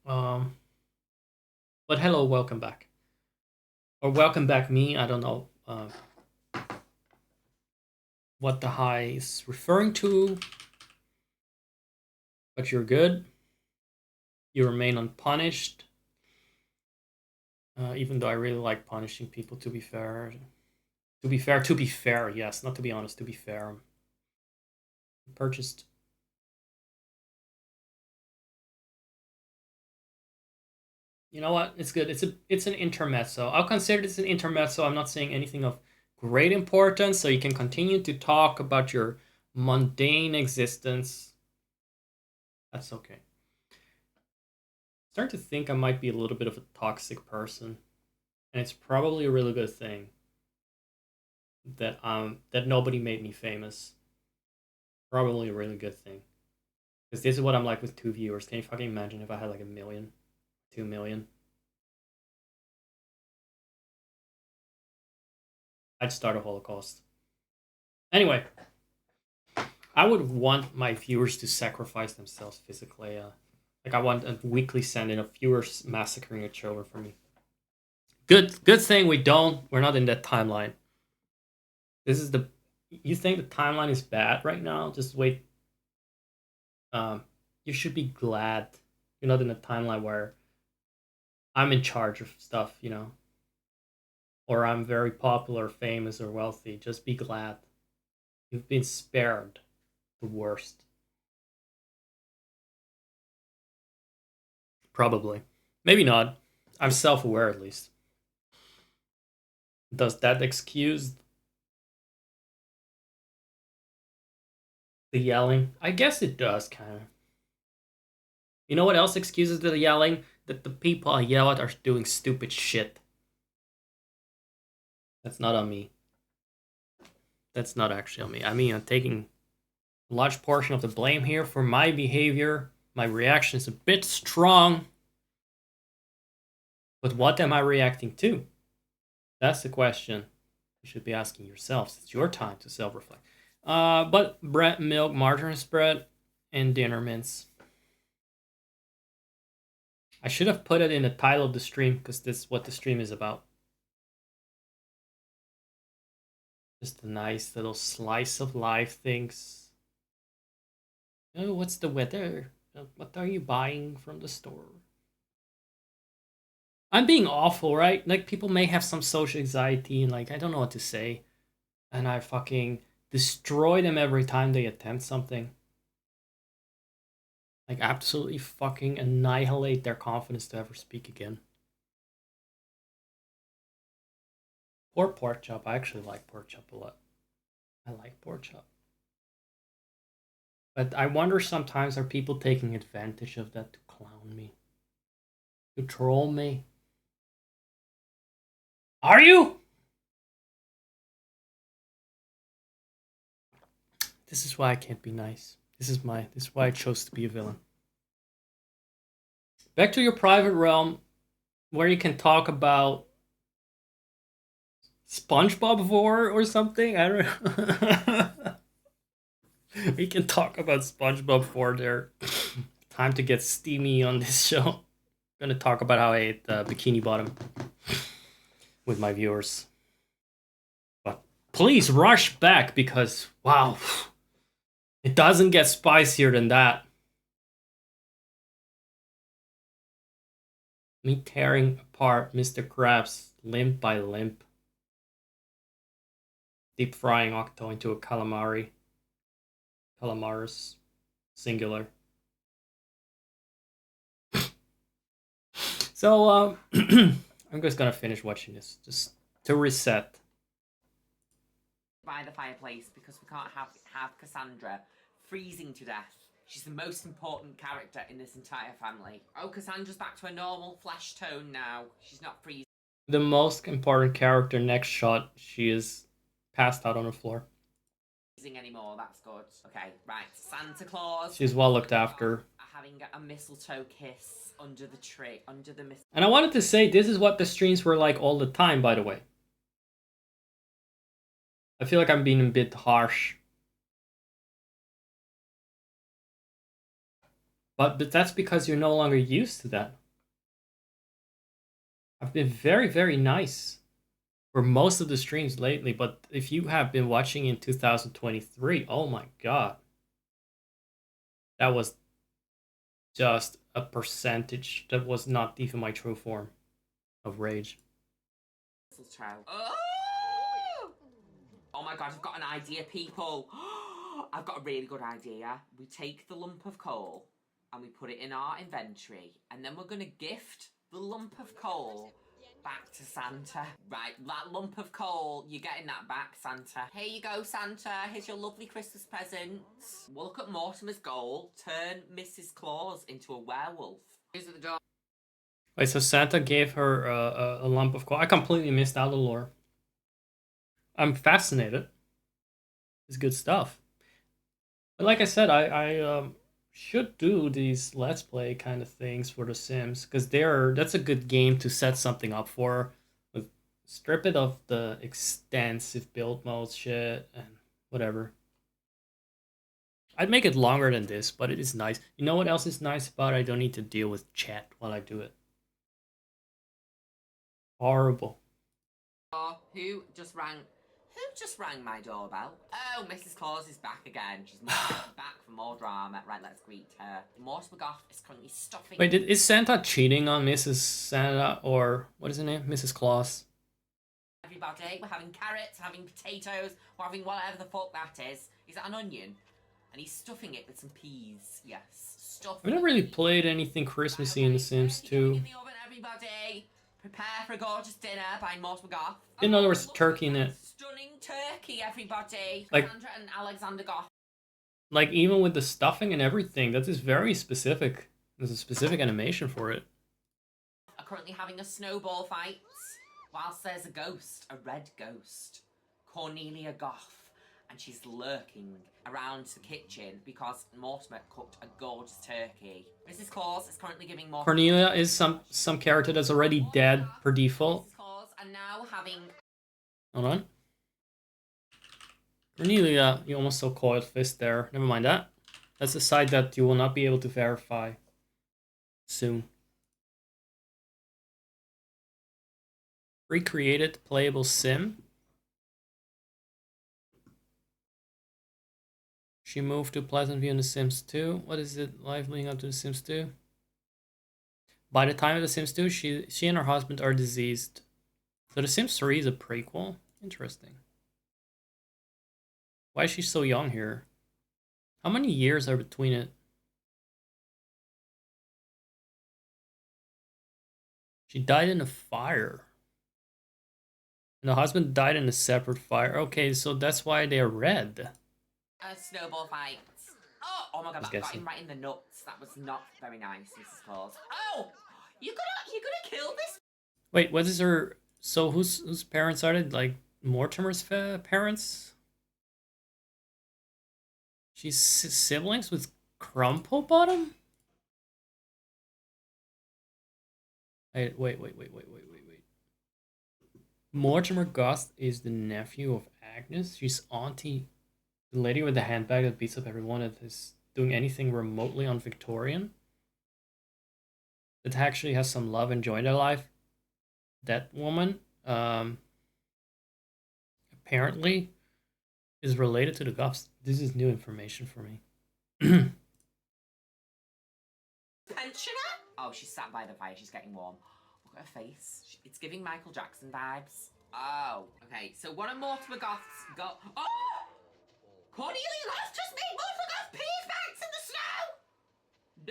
But hello, welcome back. Or welcome back me, I don't know what the high is referring to. But you're good. You remain unpunished. Even though I really like punishing people, to be fair. To be fair, yes. Not to be honest, to be fair. Purchased. You know what? It's good. It's an intermezzo. I'll consider this an intermezzo. I'm not saying anything of great importance, so you can continue to talk about your mundane existence. That's okay. Start to think I might be a little bit of a toxic person, and it's probably a really good thing that nobody made me famous. Probably a really good thing, because this is what I'm like with 2 viewers. Can you fucking imagine if I had like 1 million, 2 million? I'd start a Holocaust. Anyway, I would want my viewers to sacrifice themselves physically. Like I want a weekly send-in of viewers massacring their children for me. Good thing we're not in that timeline. This is you think the timeline is bad right now? Just wait. You should be glad you're not in a timeline where I'm in charge of stuff, you know? Or I'm very popular, famous, or wealthy. Just be glad. You've been spared the worst. Probably. Maybe not. I'm self-aware at least. Does that excuse the yelling? I guess it does, kind of. You know what else excuses the yelling? That the people I yell at are doing stupid shit. That's not on me. That's not actually on me. I mean, I'm taking a large portion of the blame here for my behavior. My reaction is a bit strong. But what am I reacting to? That's the question you should be asking yourselves. It's your time to self-reflect. But bread, milk, margarine spread, and dinner mints. I should have put it in the title of the stream, because this is what the stream is about. Just a nice little slice of life things. Oh, what's the weather? What are you buying from the store? I'm being awful, right? Like, people may have some social anxiety and, like, I don't know what to say. And I fucking destroy them every time they attempt something. Like, absolutely fucking annihilate their confidence to ever speak again. Or pork chop. I actually like pork chop a lot. I like pork chop. But I wonder sometimes, are people taking advantage of that to clown me? To troll me? Are you? This is why I can't be nice. This is why I chose to be a villain. Back to your private realm, where you can talk about SpongeBob vor or something. I don't know. We can talk about SpongeBob vor there. Time to get steamy on this show. I'm gonna talk about how I ate Bikini Bottom with my viewers. But please rush back because wow, it doesn't get spicier than that. Me tearing apart Mr. Krabs limb by limb. Deep frying Octo into a calamari. Calamaris. Singular. So, I'm just gonna finish watching this, just to reset. By the fireplace because we can't have Cassandra freezing to death. She's the most important character in this entire family. Oh, Cassandra's back to a normal flesh tone now. She's not freezing The most important character next shot, she is passed out on the floor. anymore. That's good. Okay, right. Santa Claus. She's well looked after. Having a mistletoe kiss under the tree, under the mistletoe. And I wanted to say, this is what the streams were like all the time, by the way. I feel like I'm being a bit harsh. But that's because you're no longer used to that. I've been very, very nice for most of the streams lately, but if you have been watching in 2023, oh my god. That was just a percentage that was not even my true form of rage. Oh my god, I've got an idea, people. I've got a really good idea. We take the lump of coal and we put it in our inventory, and then we're going to gift the lump of coal back to Santa. Right, that lump of coal, you're getting that back, Santa. Here you go, Santa. Here's your lovely Christmas present. We'll look at Mortimer's goal. Turn Mrs. Claus into a werewolf. Who's at the door? Wait, so Santa gave her a lump of coal? I completely missed out the lore. I'm fascinated. It's good stuff. But like I said, I should do these Let's Play kind of things for The Sims, because that's a good game to set something up for. Strip it of the extensive build mode shit and whatever. I'd make it longer than this, but it is nice. You know what else is nice about it? I don't need to deal with chat while I do it. Horrible. Who just rang my doorbell? Oh, Mrs. Claus is back again. She's back for more drama. Right, let's greet her. Mortimer Goth is currently stuffing... Wait, is Santa cheating on Mrs. Santa, or what is her name? Mrs. Claus? Everybody, we're having carrots, having potatoes, we're having whatever the fuck that is. Is that an onion? And he's stuffing it with some peas. Yes, stuffing. I've never really played anything Christmassy in The Sims 2. In the oven, everybody. Prepare for a gorgeous dinner by Mortimer Goth. In other words, turkey in it. Stunning turkey, everybody. Like, Cassandra and Alexander Goth. Like, even with the stuffing and everything, that is very specific. There's a specific animation for it. Are currently having a snowball fight, whilst there's a ghost, a red ghost, Cornelia Goth, and she's lurking around the kitchen because Mortimer cooked a gorgeous turkey. Mrs. Claus is currently giving Mortimer... Cornelia is some character that's already dead per default. Mrs. Claus are now having... Hold on. Cornelia, you almost saw Coiled Fist there. Never mind that. That's a site that you will not be able to verify soon. Recreated playable sim. She moved to Pleasant View in The Sims 2. What is it? Life leading up to The Sims 2? By the time of The Sims 2, she and her husband are deceased. So The Sims 3 is a prequel? Interesting. Why is she so young here? How many years are between it? She died in a fire. And the husband died in a separate fire. Okay, so that's why they're red. A snowball fight. Oh my god, that got him right in the nuts. That was not very nice, Mrs. Claus. Oh! You're gonna kill this? Wait, what is her So whose parents are they? Like Mortimer's parents? She's siblings with Crumplebottom? Wait. Mortimer Gust is the nephew of Agnes. She's auntie, the lady with the handbag that beats up everyone that is doing anything remotely on Victorian. That actually has some love and joy in their life. That woman, apparently, is related to the Gust. This is new information for me. Pensioner? Oh, she's sat by the fire. She's getting warm. Look at her face. It's giving Michael Jackson vibes. Oh, okay. So one of Mortimer Goth's go. Oh! Cornelia, that's just me! Mortimer Goth pees bags in the snow!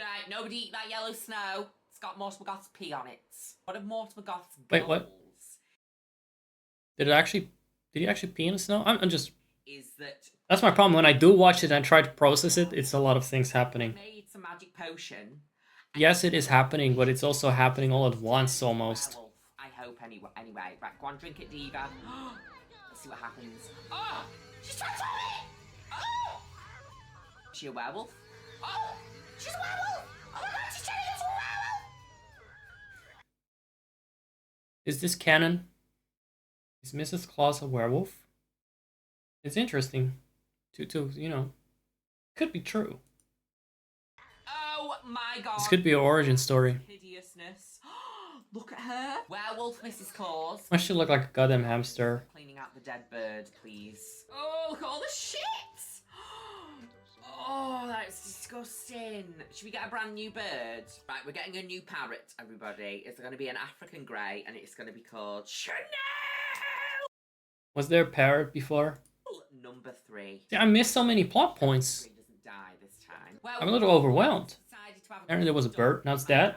Right, nobody eat that yellow snow. It's got Mortimer Goth's pee on it. One of Mortimer Goth's goals. Wait, what? Did he actually pee in the snow? I'm just... Is that... That's my problem. When I do watch it and try to process it, it's a lot of things happening. Made some magic potion. Yes, it is happening, but it's also happening all at once, almost. Werewolf, I hope anyway. Right, go on, drink it, Diva. Let's see what happens. Oh! She's transforming! Oh! Is she a werewolf? Oh! She's a werewolf! Oh my god, she's turning into a werewolf! Is this canon? Is Mrs. Claus a werewolf? It's interesting. To you know, could be true. Oh my god. This could be an origin story. Hideousness. Look at her. Werewolf Mrs. Claus. Why should look like a goddamn hamster? Cleaning out the dead bird, please. Oh, look at all the shit! Oh, that's disgusting. Should we get a brand new bird? Right, we're getting a new parrot, everybody. It's going to be an African grey, and it's going to be called Chanel! Was there a parrot before? Number 3. See, I missed so many plot points. He doesn't die this time. Well, I'm a little overwhelmed. decided to have Apparently there was a bird, now it's dead.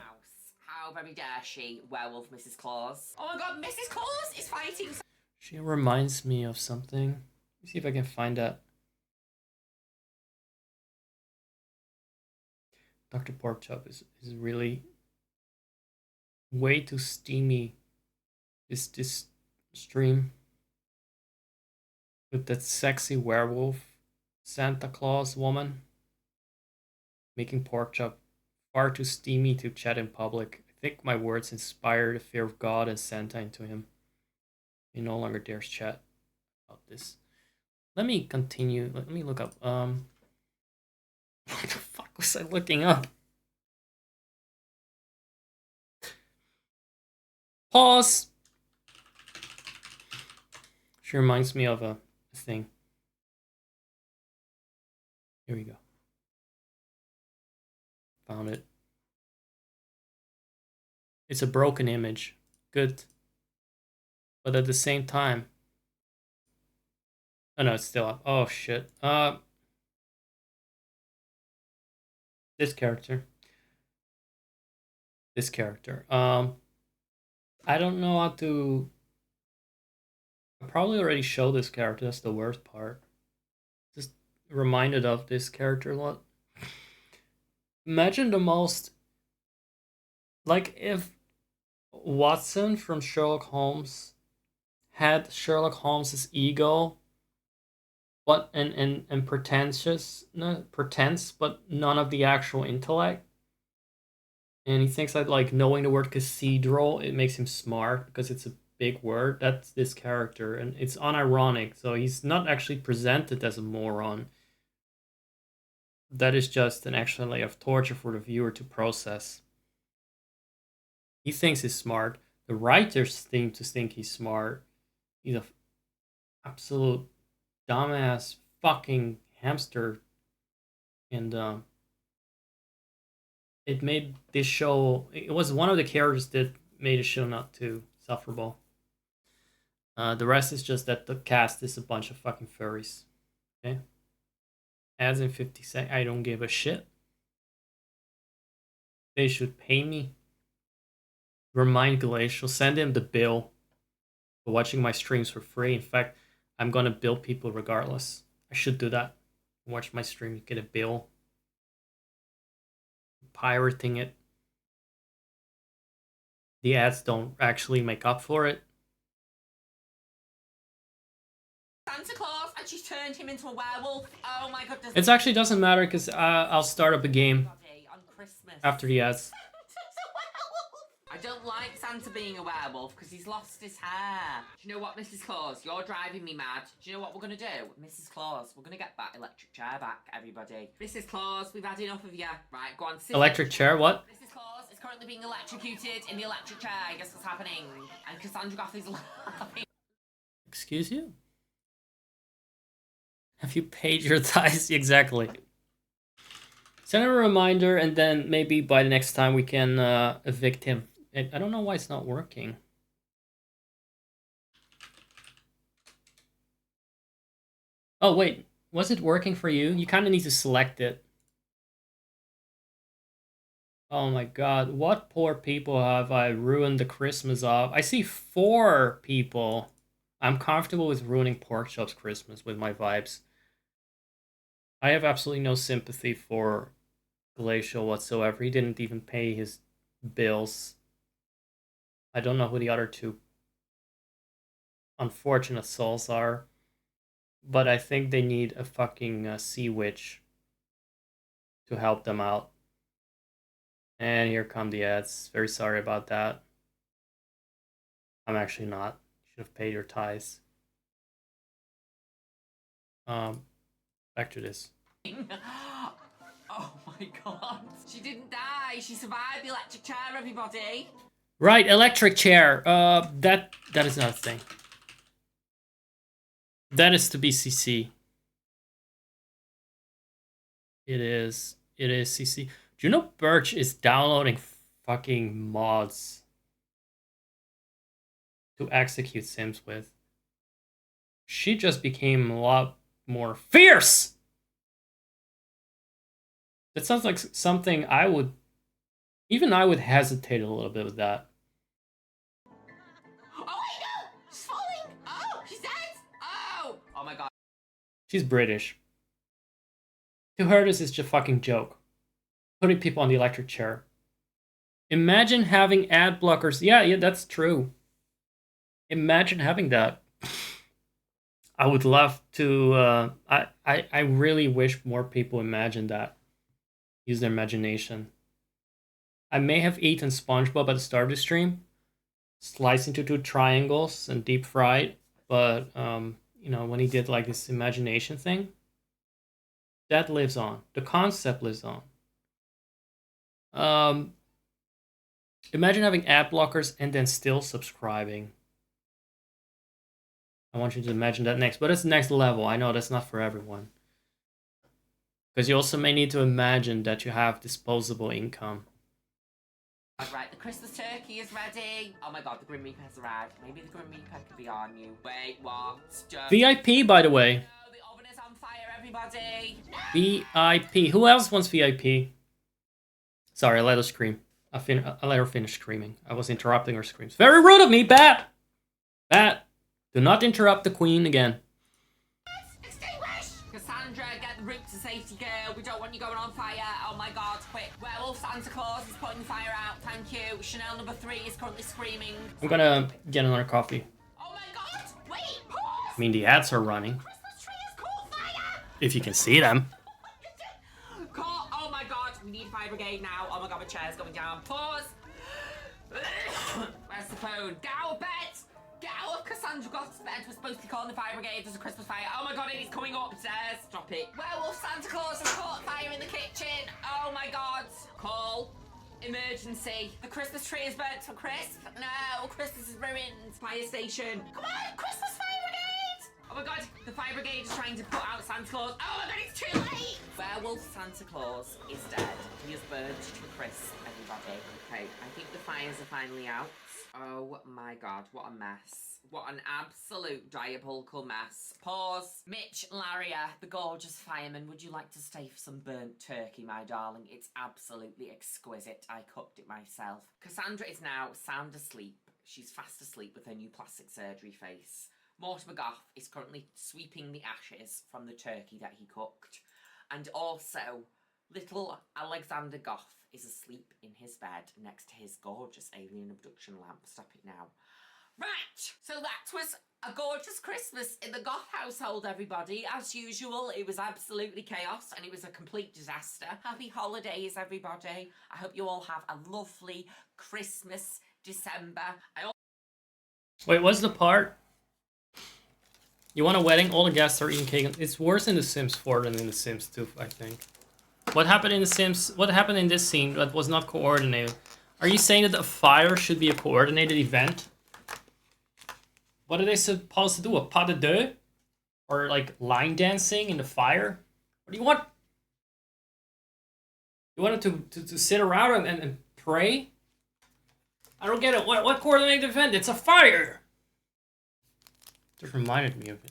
How very dare she, werewolf Mrs. Claus. Oh my god, Mrs. Claus is fighting. She reminds me of something. Let me see if I can find that. Dr. Porkchop is really way too steamy. This stream with that sexy werewolf Santa Claus woman making Porkchop far too steamy to chat in public. I think my words inspire the fear of God and Santa into him. He no longer dares chat about this. Let me continue. Let me look up. What the fuck was I looking up? Pause. She reminds me of a thing. Here we go. Found it. It's a broken image. Good. But at the same time... Oh no, it's still up. Oh shit. This character. I don't know how to... I probably already showed this character. That's the worst part. Just reminded of this character a lot. Imagine the most... Like if Watson from Sherlock Holmes had Sherlock Holmes's ego, but and pretentious, no, pretense, but none of the actual intellect. And he thinks that like knowing the word cathedral, it makes him smart because it's a big word. That's this character, and it's unironic. So he's not actually presented as a moron. That is just an extra layer of torture for the viewer to process. He thinks he's smart. The writers seem to think he's smart. He's a absolute dumbass fucking hamster. And it made this show... It was one of the characters that made the show not too sufferable. The rest is just that the cast is a bunch of fucking furries. Okay? Ads in 50 seconds. I don't give a shit. They should pay me. Remind Glacial. Send him the bill for watching my streams for free. In fact, I'm gonna bill people regardless. I should do that. Watch my stream, get a bill. Pirating it. The ads don't actually make up for it. she's turned him into a werewolf. Oh my goodness. It actually doesn't matter because I'll start up a game On Christmas. after the ads. I don't like Santa being a werewolf because he's lost his hair. Do you know what, Mrs. Claus? You're driving me mad. Do you know what we're going to do? Mrs. Claus, we're going to get that electric chair back, everybody. Mrs. Claus, we've had enough of you. Right, go on. Sit. Electric chair? What? Mrs. Claus is currently being electrocuted in the electric chair. Guess what's happening? And Cassandra Goth is laughing. Excuse you? Have you paid your tithes? Exactly. Send him a reminder and then maybe by the next time we can evict him. I don't know why it's not working. Oh, wait. Was it working for you? You kind of need to select it. Oh my god. What poor people have I ruined the Christmas of? I see 4 people. I'm comfortable with ruining Porkchop's Christmas with my vibes. I have absolutely no sympathy for Glacial whatsoever. He didn't even pay his bills. I don't know who the other 2 unfortunate souls are. But I think they need a fucking sea witch to help them out. And here come the ads. Very sorry about that. I'm actually not. You should have paid your tithes. Back to this. Oh my god. She didn't die. She survived the electric chair, everybody. Right, electric chair. That is not a thing. That is to BCC. It is CC. Do you know Birch is downloading fucking mods to execute Sims with? She just became a lot more fierce! That sounds like something I would... Even I would hesitate a little bit with that. Oh my god! She's falling! Oh! She's dead! Oh! Oh my god. She's British. To her, this is just a fucking joke. Putting people on the electric chair. Imagine having ad blockers. Yeah, that's true. Imagine having that. I would love to... I really wish more people imagine that. Use their imagination. I may have eaten SpongeBob at the start of the stream. Sliced into 2 triangles and deep fried. But, you know, when he did like this imagination thing, that lives on. The concept lives on. Imagine having ad blockers and then still subscribing. I want you to imagine that next. But it's the next level. I know that's not for everyone. Because you also may need to imagine that you have disposable income. Right, the Christmas turkey is ready. Oh my god, the Grim Reaper's arrived. Maybe the Grim Reaper could be on you. Wait, what? Just... VIP, by the way. No, the oven is on fire, everybody. VIP. Who else wants VIP? Sorry, I let her scream. I let her finish screaming. I was interrupting her screams. Very rude of me, Bat! Bat, do not interrupt the queen again. Extinguish! Cassandra, get the route to safety, girl. We don't want you going on fire. Oh my god, quick. Werewolf Santa Claus is putting the fire out. Thank you. Chanel number 3 is currently screaming. I'm gonna get another coffee. Oh my god! Wait! Pause! I mean, the ads are running. Christmas tree is caught fire! If you can see them. Caught! Oh my god! We need fire brigade now. Oh my god, my chair's going down. Pause! Where's the phone? Get out of bed! Get out of Cassandra Goth's bed. We're supposed to be calling the fire brigade. There's a Christmas fire. Oh my god, it is coming upstairs. Stop it. Werewolf Santa Claus has caught fire in the kitchen. Oh my god. Call. Emergency. The Christmas tree is burnt to crisp. No, Christmas is ruined. Fire station. Come on, Christmas fire brigade. Oh my god, the fire brigade is trying to put out Santa Claus. Oh my god, it's too late. Werewolf Santa Claus is dead. He is burnt to crisp, everybody. Okay, I think the fires are finally out. Oh my god, what a mess. What an absolute diabolical mess. Pause. Mitch Laria, the gorgeous fireman, would you like to stay for some burnt turkey, my darling? It's absolutely exquisite. I cooked it myself. Cassandra is now sound asleep. She's fast asleep with her new plastic surgery face. Mortimer Goth is currently sweeping the ashes from the turkey that he cooked. And also, little Alexander Goth is asleep in his bed next to his gorgeous alien abduction lamp. Stop it now. Right, so that was A gorgeous Christmas in the Goth household, everybody. As usual, it was absolutely chaos and it was a complete disaster. Happy holidays, everybody. I hope you all have a lovely Christmas, December. Wait, what's the part? You want a wedding? All the guests are eating cake. It's worse in The Sims 4 than in The Sims 2, I think. What happened in The Sims? What happened in this scene that was not coordinated? Are you saying that a fire should be a coordinated event? What are they supposed to do? A pas de deux? Or like line dancing in the fire? What do you want? You wanted to sit around and pray? I don't get it. What coordinated event? It's a fire! Just reminded me of it.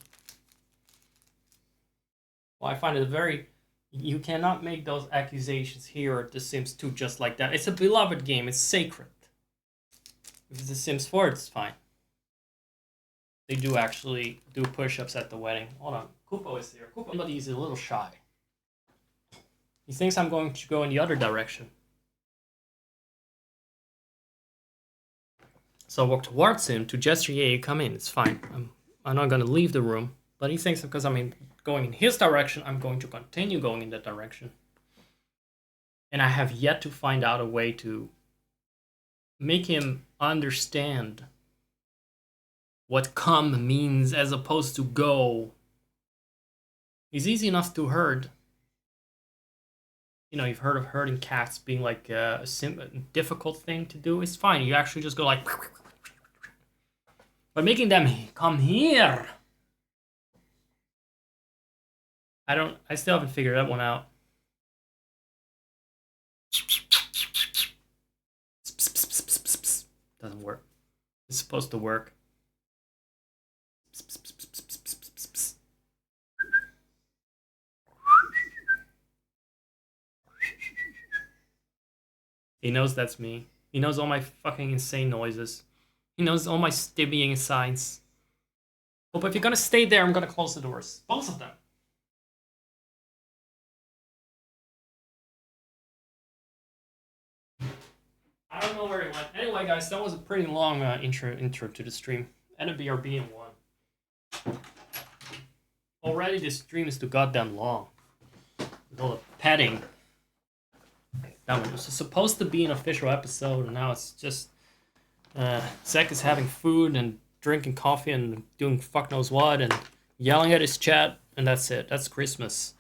Well, I find it very... You cannot make those accusations here at The Sims 2 just like that. It's a beloved game. It's sacred. If it's The Sims 4, it's fine. They do actually do push-ups at the wedding. Hold on. Kupo is here. Kupo, but he's a little shy. He thinks I'm going to go in the other direction. So I walk towards him to gesture, yeah, you come in. It's fine. I'm not going to leave the room. But he thinks because I'm going in his direction, I'm going to continue going in that direction. And I have yet to find out a way to make him understand what come means as opposed to go. He's easy enough to herd. You know, you've heard of herding cats being like a difficult thing to do. It's fine. You actually just go like... But making them come here... I still haven't figured that one out. Doesn't work. It's supposed to work. He knows that's me. He knows all my fucking insane noises. He knows all my stibbying signs. Oh, but if you're gonna stay there, I'm gonna close the doors. Both of them. I don't know where he went. Anyway, guys, that was a pretty long intro to the stream. And a BRB in one. Already this stream is too goddamn long. With all the petting. That one was supposed to be an official episode, and now it's just... Zach is having food and drinking coffee and doing fuck knows what and yelling at his chat, and that's it. That's Christmas.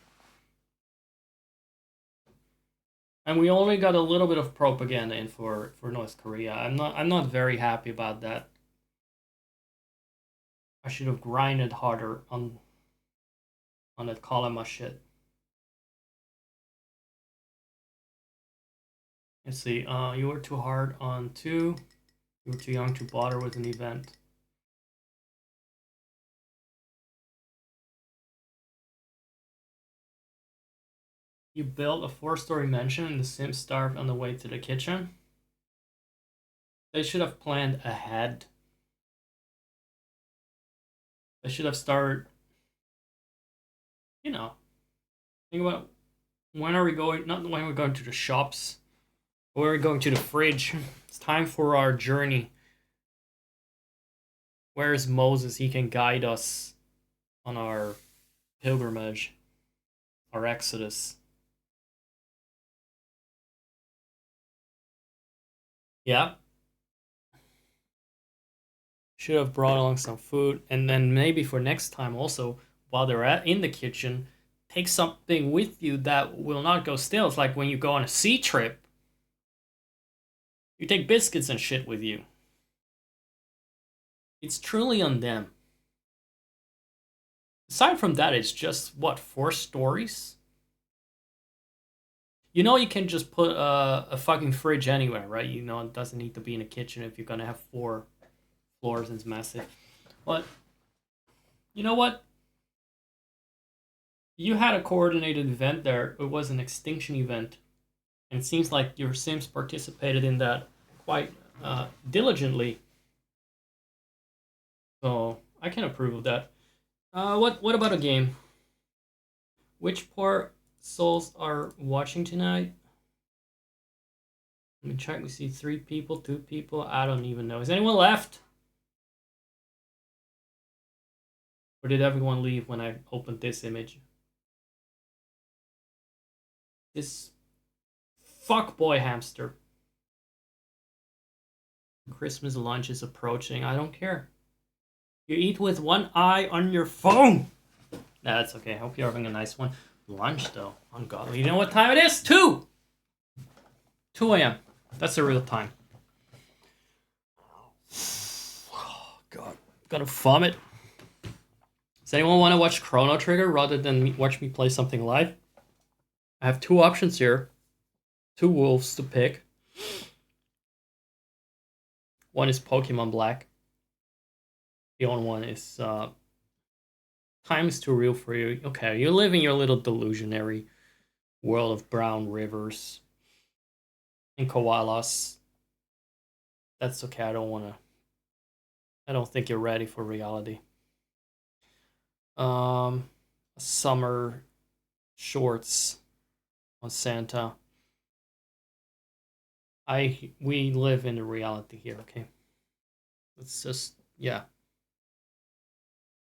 And we only got a little bit of propaganda in for North Korea. I'm not very happy about that. I should have grinded harder on that Kalema shit. Let's see. You were too hard on 2. You were too young to bother with an event. You built a 4-story mansion and the Sims starved on the way to the kitchen. They should have planned ahead. They should have started, you know, think about when are we going, not when we're going to the shops, but when we're going to the fridge. It's time for our journey. Where is Moses? He can guide us on our pilgrimage, our exodus. Yeah. Should have brought along some food, and then maybe for next time also, while they're in the kitchen, take something with you that will not go stale. It's like when you go on a sea trip, you take biscuits and shit with you. It's truly on them. Aside from that, it's just, what, 4 stories? You know you can just put a fucking fridge anywhere, right? You know it doesn't need to be in a kitchen if you're gonna have 4 floors and it's massive. But, you know what? You had a coordinated event there. It was an extinction event. And it seems like your Sims participated in that quite diligently. So, I can approve of that. What about a game? Which poor souls are watching tonight? Let me check. We see 3 people, 2 people. I don't even know. Is anyone left? Or did everyone leave when I opened this image? This fuckboy hamster. Christmas lunch is approaching. I don't care. You eat with one eye on your phone. Nah, that's okay. I hope you're having a nice one. Lunch, though. Ungodly. You know what time it is? 2 a.m. That's the real time. Oh, God. Gonna vomit. Does anyone want to watch Chrono Trigger rather than watch me play something live? I have 2 options here. 2 wolves to pick. One is Pokemon Black. The other one is time is too real for you. Okay, you live in your little delusionary world of brown rivers and koalas. That's okay. I don't think you're ready for reality. Summer shorts on Santa. We live in the reality here, okay? It's just, yeah.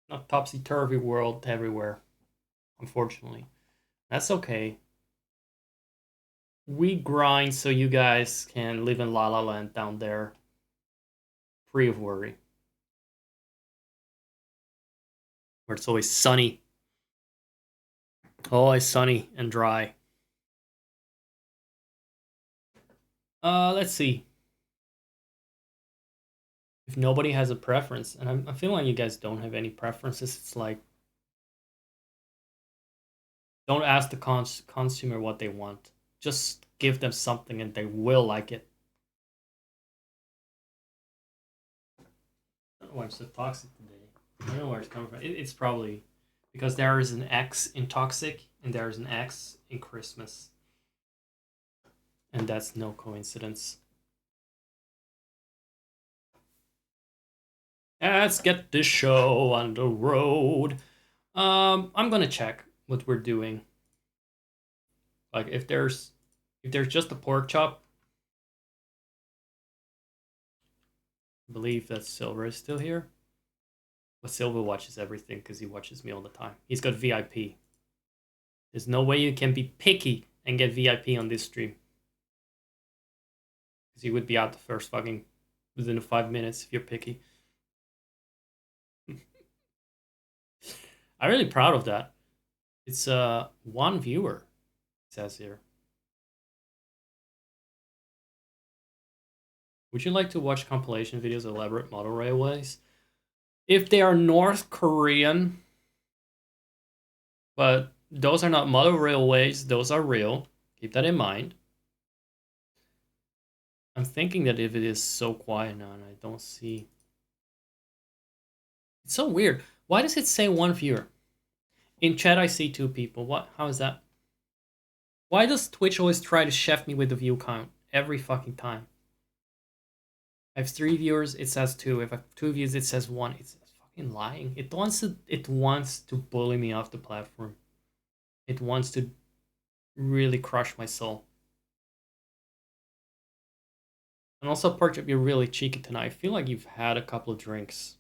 Not topsy-turvy world everywhere, unfortunately. That's okay. We grind so you guys can live in La La Land down there, free of worry. Where it's always sunny. Always sunny and dry. Let's see. If nobody has a preference, and I'm feeling like you guys don't have any preferences, it's like, don't ask the consumer what they want. Just give them something and they will like it. I don't know why I'm so toxic today. I don't know where it's coming from. It's probably because there is an X in toxic and there is an X in Christmas. And that's no coincidence. Let's get this show on the road. I'm gonna check what we're doing. Like if there's just a pork chop. I believe that Silver is still here. But Silver watches everything because he watches me all the time. He's got VIP. There's no way you can be picky and get VIP on this stream. Because you would be out the first fucking within 5 minutes if you're picky. I'm really proud of that. It's 1 viewer, it says here. Would you like to watch compilation videos of elaborate model railways? If they are North Korean, but those are not model railways, those are real. Keep that in mind. I'm thinking that if it is so quiet now and I don't see... It's so weird. Why does it say 1 viewer? In chat I see 2 people. What? How is that? Why does Twitch always try to chef me with the view count every fucking time? I have 3 viewers, it says 2. If I have 2 views, it says 1. It's fucking lying. It wants to bully me off the platform. It wants to really crush my soul. And also, Pork, you're really cheeky tonight. I feel like you've had a couple of drinks.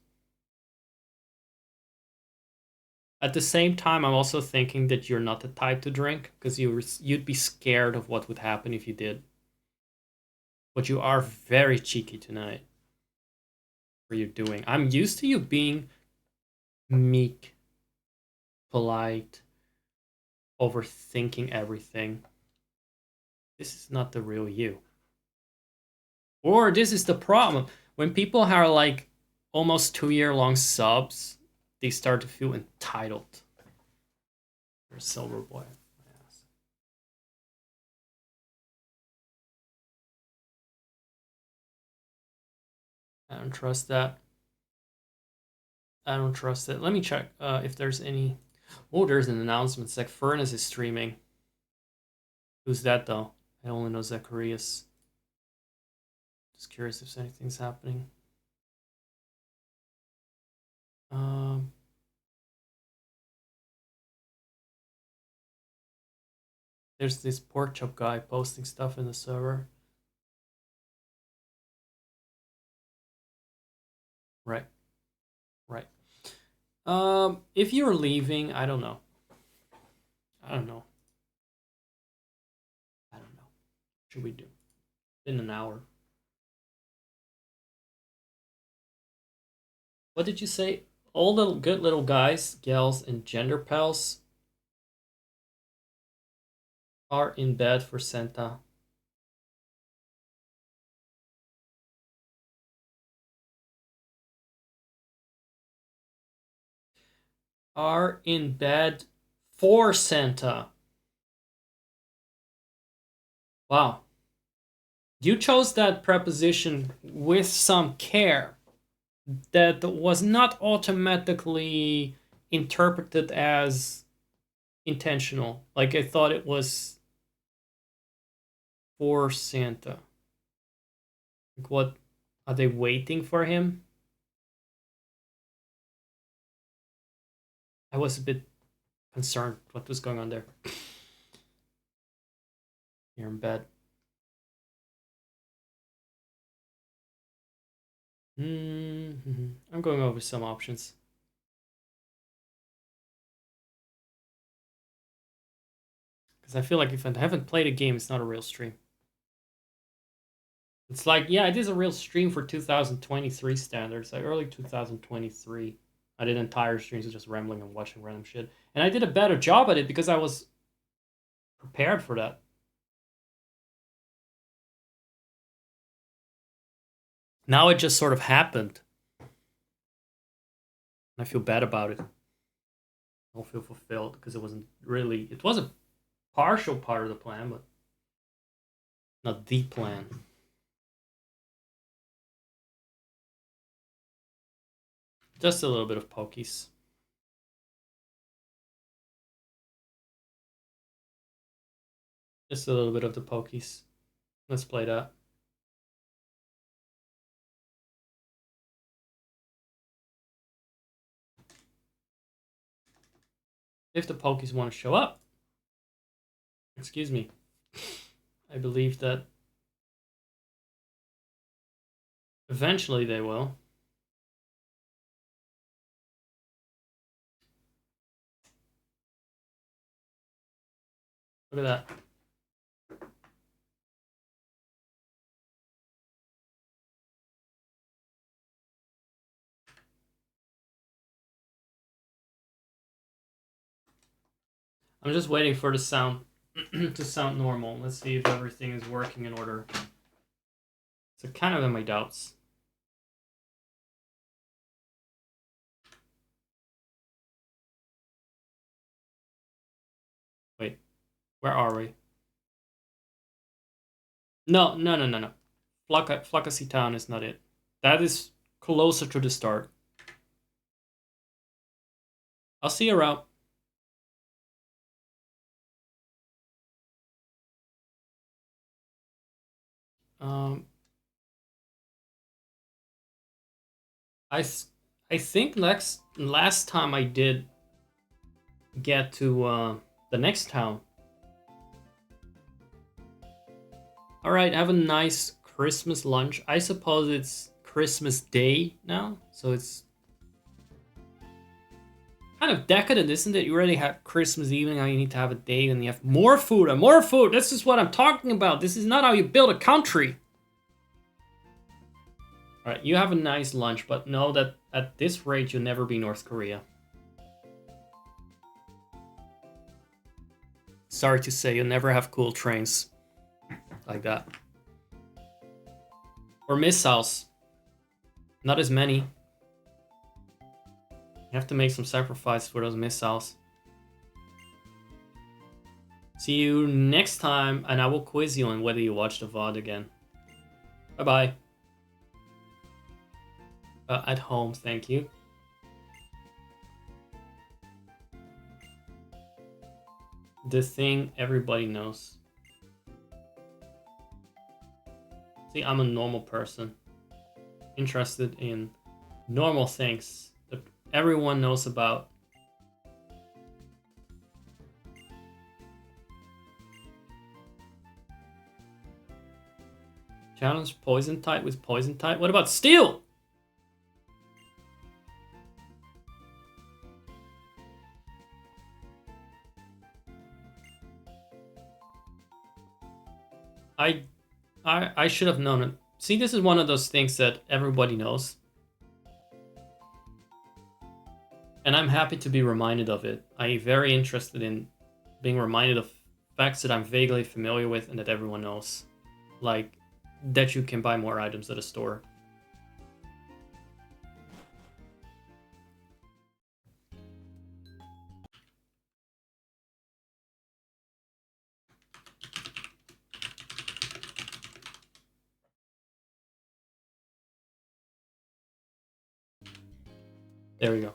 At the same time, I'm also thinking that you're not the type to drink, because you'd be scared of what would happen if you did. But you are very cheeky tonight. What are you doing? I'm used to you being meek, polite, overthinking everything. This is not the real you. Or this is the problem. When people are like almost 2-year-long subs, they start to feel entitled. You're a silver boy. Yes. I don't trust that. I don't trust it. Let me check if there's any... Oh, there's an announcement. Zach Furnace is streaming. Who's that, though? I only know Zacharias. Just curious if anything's happening. There's this pork chop guy posting stuff in the server. Right. If you're leaving, I don't know. I don't know. What should we do? In an hour. What did you say? All little good little guys, gals, and gender pals are in bed for Santa. Are in bed for Santa. Wow. You chose that preposition with some care that was not automatically interpreted as intentional. Like I thought it was for Santa. Like what? Are they waiting for him? I was a bit concerned what was going on there. You're in bed. I'm going over some options. Because I feel like if I haven't played a game, it's not a real stream. It's like, yeah, it is a real stream for 2023 standards, like early 2023. I did entire streams of just rambling and watching random shit. And I did a better job at it because I was prepared for that. Now it just sort of happened. I feel bad about it. I don't feel fulfilled because it wasn't really... It was a partial part of the plan, but not the plan. Just a little bit of pokies. Just a little bit of the pokies. Let's play that. If the pokies want to show up. Excuse me. I believe that eventually they will. Look at that. I'm just waiting for the sound to sound normal. Let's see if everything is working in order. So kind of in my doubts. Wait, where are we? No. Flakasi Town is not it. That is closer to the start. I'll see you around. I think last time I did get to the next town. All right, have a nice Christmas lunch. I suppose it's Christmas Day now, so it's kind of decadent, isn't it? You already had Christmas evening, now you need to have a day, and you have more food and more food. This is what I'm talking about. This is not how you build a country. All right, you have a nice lunch, but know that at this rate, you'll never be North Korea. Sorry to say, you'll never have cool trains like that. Or missiles. Not as many. You have to make some sacrifice for those missiles. See you next time, and I will quiz you on whether you watch the VOD again. Bye-bye. At home, thank you. The thing everybody knows. See, I'm a normal person. Interested in normal things that everyone knows about. Challenge poison type with poison type? What about steel? I should have known it. See, this is one of those things that everybody knows. And I'm happy to be reminded of it. I'm very interested in being reminded of facts that I'm vaguely familiar with and that everyone knows. Like, that you can buy more items at a store. There we go.